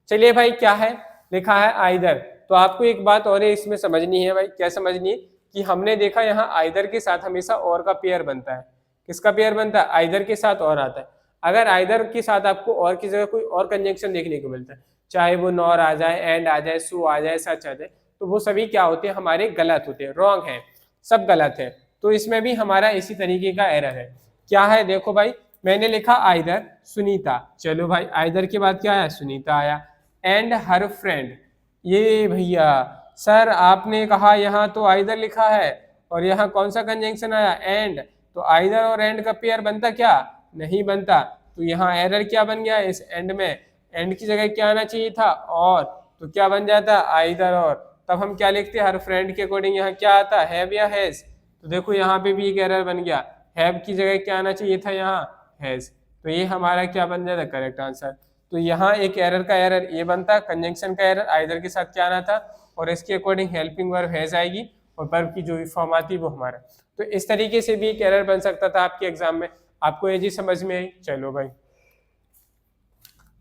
चलिए भाई, क्या है लिखा है आइदर। तो आपको एक बात और इसमें समझनी है भाई, क्या समझनी है कि हमने देखा यहाँ आइदर के साथ हमेशा और का पेयर बनता है। किसका पेयर बनता है, आइदर के साथ और आता है। अगर आइदर के साथ आपको और की जगह कोई और कंजंक्शन देखने को मिलता है, चाहे वो नॉर आ जाए, एंड आ जाए, सो आ जाए, सच आ जाए, तो वो सभी क्या होते हैं, हमारे गलत होते हैं, रॉन्ग है, सब गलत है। तो इसमें भी हमारा इसी तरीके का एरर है। क्या है, देखो भाई, मैंने लिखा आइदर सुनीता, चलो भाई आइदर के बाद क्या आया, सुनीता आया, एंड हर फ्रेंड। ये भैया सर आपने कहा यहाँ तो आइदर लिखा है और यहाँ कौन सा कंजंक्शन आया, एंड। तो आइदर और एंड का पेयर बनता क्या, नहीं बनता। तो यहाँ एरर क्या बन गया, इस एंड में एंड की जगह क्या आना चाहिए था, और। तो क्या बन जाता, आइदर और। तब हम क्या लिखते, हर फ्रेंड के अकॉर्डिंग यहाँ क्या आता, हैव या हैज। तो देखो यहाँ पे भी एक एरर बन गया, हैव की जगह क्या आना चाहिए था, यहाँ हैज। तो ये हमारा क्या बन जाता, करेक्ट आंसर। तो यहाँ एक एरर का एरर ये बनता, कंजंक्शन का एरर आइदर के साथ क्या आना था, और इसके अकॉर्डिंग हेल्पिंग वर्ब हैज आएगी, और वर्ब की जो भी फॉर्म आती है वो हमारा। तो इस तरीके से भी एक एरर बन सकता था आपके एग्जाम में। आपको ये चीज समझ में आई। चलो भाई,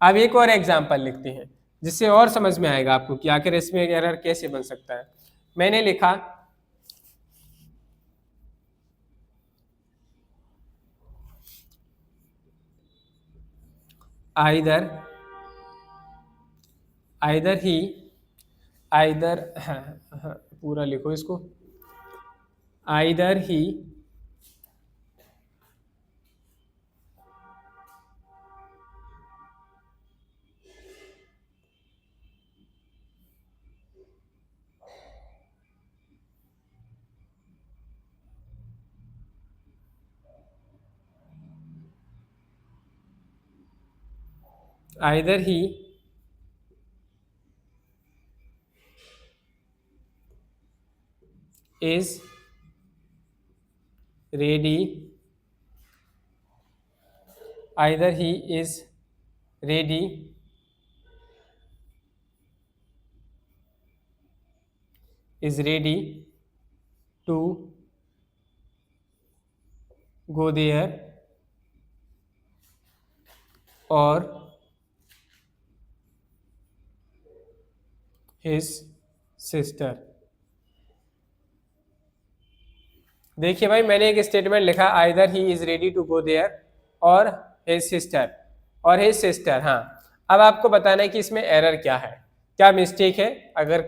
अब एक और एग्जाम्पल लिखते हैं। जिससे और समझ में आएगा आपको कि आखिर इसमें एरर कैसे बन सकता है। मैंने लिखा आइदर ही आइदर, पूरा लिखो इसको, either he either he is ready, either he is ready to go there, or his sister। देखिए भाई, मैंने एक स्टेटमेंट लिखा either he is ready to go there और हिज सिस्टर। हाँ, अब आपको बताना है कि इसमें एरर क्या है, क्या मिस्टेक है। अगर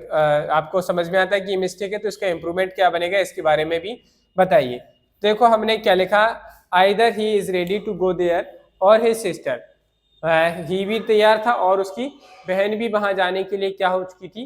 आपको समझ में आता है कि मिस्टेक है तो इसका इंप्रूवमेंट क्या बनेगा, इसके बारे में भी बताइए। देखो हमने क्या लिखा, either he is ready to go there और हिज सिस्टर। ही भी तैयार था और उसकी बहन भी वहां जाने के लिए क्या हो चुकी थी,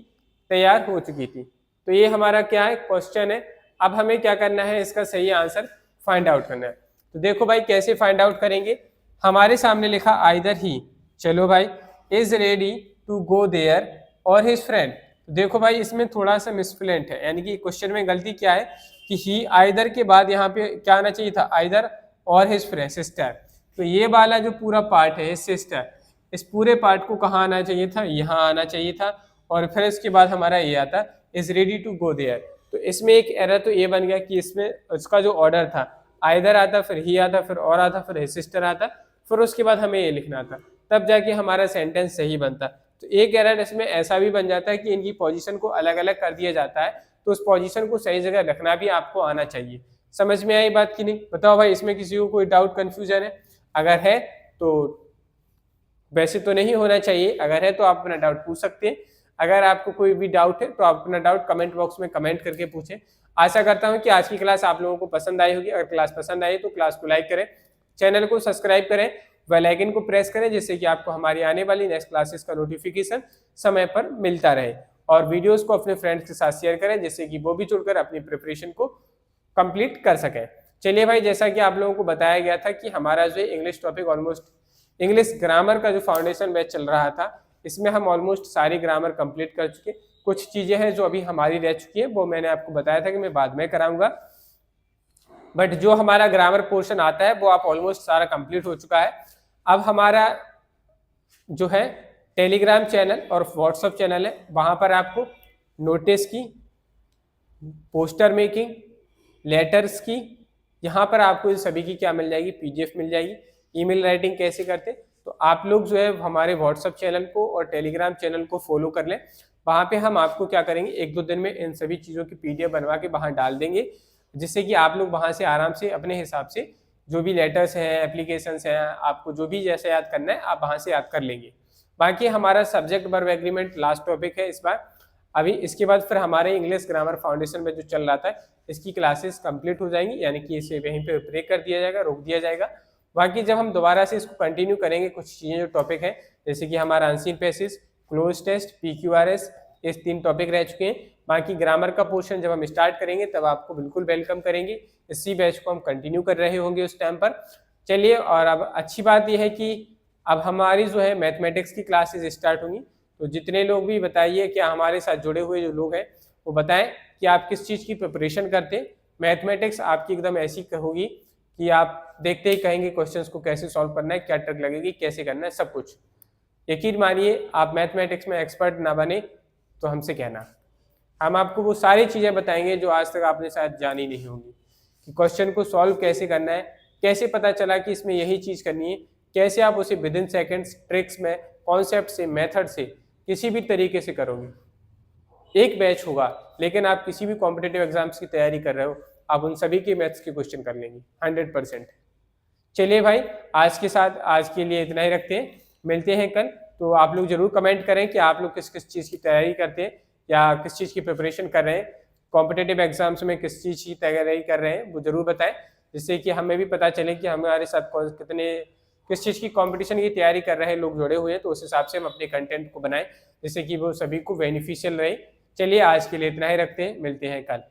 तैयार हो चुकी थी। तो ये हमारा क्या है, क्वेश्चन है। अब हमें क्या करना है, इसका सही आंसर फाइंड आउट करना है। तो देखो भाई कैसे फाइंड आउट करेंगे, हमारे सामने लिखा आइदर ही, चलो भाई, is ready to go there और हिज फ्रेंड। देखो भाई इसमें थोड़ा सा मिसप्लेंट है, यानी कि क्वेश्चन में गलती क्या है कि ही आइदर के बाद यहाँ पे क्या आना चाहिए था, आइदर और हिज फ्रेंड सिस्टर। तो ये वाला जो पूरा पार्ट है सिस्टर, इस पूरे पार्ट को कहाँ आना चाहिए था, यहाँ आना चाहिए था। और फिर इसके बाद हमारा ये आता is ready to go there. तो इसमें एक एरर तो ये बन गया कि इसमें उसका जो ऑर्डर था, आइदर आता, फिर ही आता, फिर और आता, फिर हिज सिस्टर आता, फिर उसके बाद हमें ये लिखना था, तब जाके हमारा सेंटेंस सही बनता। तो एक एरर इसमें ऐसा भी बन जाता है कि इनकी पोजीशन को अलग अलग कर दिया जाता है, तो उस पोजीशन को सही जगह रखना भी आपको आना चाहिए। समझ में आई बात की नहीं? बताओ भाई, इसमें किसी को कोई डाउट कंफ्यूजन है? अगर है तो, वैसे तो नहीं होना चाहिए, अगर है तो आप अपना डाउट पूछ सकते हैं। अगर आपको कोई भी डाउट है तो आप अपना डाउट कमेंट बॉक्स में कमेंट करके पूछें। आशा करता हूं कि आज की क्लास आप लोगों को पसंद आई होगी। अगर क्लास पसंद आई तो क्लास को लाइक करें, चैनल को सब्सक्राइब करें, बेल आइकन को प्रेस करें, जिससे कि आपको हमारी आने वाली नेक्स्ट क्लासेस का नोटिफिकेशन समय पर मिलता रहे। और वीडियोस को अपने फ्रेंड्स के साथ शेयर करें, जिससे कि वो भी जुड़कर अपनी प्रिपरेशन को कंप्लीट कर सकें। चलिए भाई, जैसा कि आप लोगों को बताया गया था कि हमारा जो English topic almost, English grammar का जो फाउंडेशन बैच चल रहा था, इसमें हम ऑलमोस्ट सारी ग्रामर कंप्लीट कर चुके। कुछ चीजें हैं जो अभी हमारी रह चुकी है, वो मैंने आपको बताया था कि मैं बाद में कराऊंगा। बट जो हमारा ग्रामर पोर्शन आता है वो आप ऑलमोस्ट सारा कंप्लीट हो चुका है। अब हमारा जो है टेलीग्राम चैनल और व्हाट्सएप चैनल है, वहां पर आपको नोटिस की, पोस्टर मेकिंग, लेटर्स की, यहाँ पर आपको सभी की क्या मिल जाएगी, पीडीएफ मिल जाएगी। ईमेल राइटिंग कैसे करते, तो आप लोग जो है हमारे व्हाट्सएप चैनल को और टेलीग्राम चैनल को फॉलो कर लें। वहाँ पे हम आपको क्या करेंगे, एक दो दिन में इन सभी चीज़ों की पीडीएफ बनवा के वहाँ डाल देंगे, जिससे कि आप लोग वहाँ से आराम से अपने हिसाब से जो भी लेटर्स हैं, एप्लीकेशंस हैं, आपको जो भी जैसे याद करना है आप वहाँ से याद कर लेंगे। बाकी हमारा subject verb agreement last topic है इस बार। अभी इसके बाद फिर हमारे इंग्लिश ग्रामर फाउंडेशन में जो चल रहा था, इसकी क्लासेस कंप्लीट हो जाएंगी, यानी कि इसे वहीं पे ब्रेक कर दिया जाएगा, रोक दिया जाएगा। बाकी जब हम दोबारा से इसको कंटिन्यू करेंगे, कुछ चीज़ें जो टॉपिक हैं, जैसे कि हमारा unseen passage, cloze test, PQRS, ये 3 टॉपिक रह चुके हैं। बाकी ग्रामर का पोर्शन जब हम स्टार्ट करेंगे तब आपको बिल्कुल वेलकम करेंगे। इसी बैच को हम कंटिन्यू कर रहे होंगे उस टाइम पर। चलिए, और अब अच्छी बात यह है कि अब हमारी जो है मैथमेटिक्स की क्लासेस स्टार्ट होंगी। तो जितने लोग भी बताइए, क्या हमारे साथ जुड़े हुए जो लोग हैं वो बताएं कि आप किस चीज़ की प्रिपरेशन करते हैं। मैथमेटिक्स आपकी एकदम ऐसी होगी कि आप देखते ही कहेंगे क्वेश्चंस को कैसे सॉल्व करना है, क्या ट्रिक लगेगी, कैसे करना है, सब कुछ। यकीन मानिए, आप मैथमेटिक्स में एक्सपर्ट ना बने तो हमसे कहना, हम आपको वो सारी चीज़ें बताएंगे जो आज तक आपने शायद जानी नहीं होंगी, कि क्वेश्चन को सॉल्व कैसे करना है, कैसे पता चला कि इसमें यही चीज़ करनी है, कैसे आप उसे विद इन सेकेंड्स ट्रिक्स में, कॉन्सेप्ट से, मेथड से किसी भी तरीके से करोगे, एक बैच होगा, लेकिन आप किसी भी कॉम्पिटेटिव एग्जाम्स की तैयारी कर रहे हो, आप उन सभी के मैथ्स के क्वेश्चन कर लेंगे 100%। चलिए भाई, आज के लिए इतना ही रखते हैं, मिलते हैं कल। तो आप लोग जरूर कमेंट करें कि आप लोग किस किस चीज़ की तैयारी करते हैं या किस चीज़ की प्रिपरेशन कर रहे हैं, कॉम्पिटेटिव एग्जाम्स में किस चीज़ की तैयारी कर रहे हैं, वो जरूर बताएं, जिससे कि हमें भी पता चले कि हमारे साथ किस चीज़ की कंपटीशन की तैयारी कर रहे हैं लोग जुड़े हुए हैं, तो उस हिसाब से हम अपने कंटेंट को बनाएं जिससे कि वो सभी को बेनिफिशियल रहे। चलिए आज के लिए इतना ही रखते हैं, मिलते हैं कल।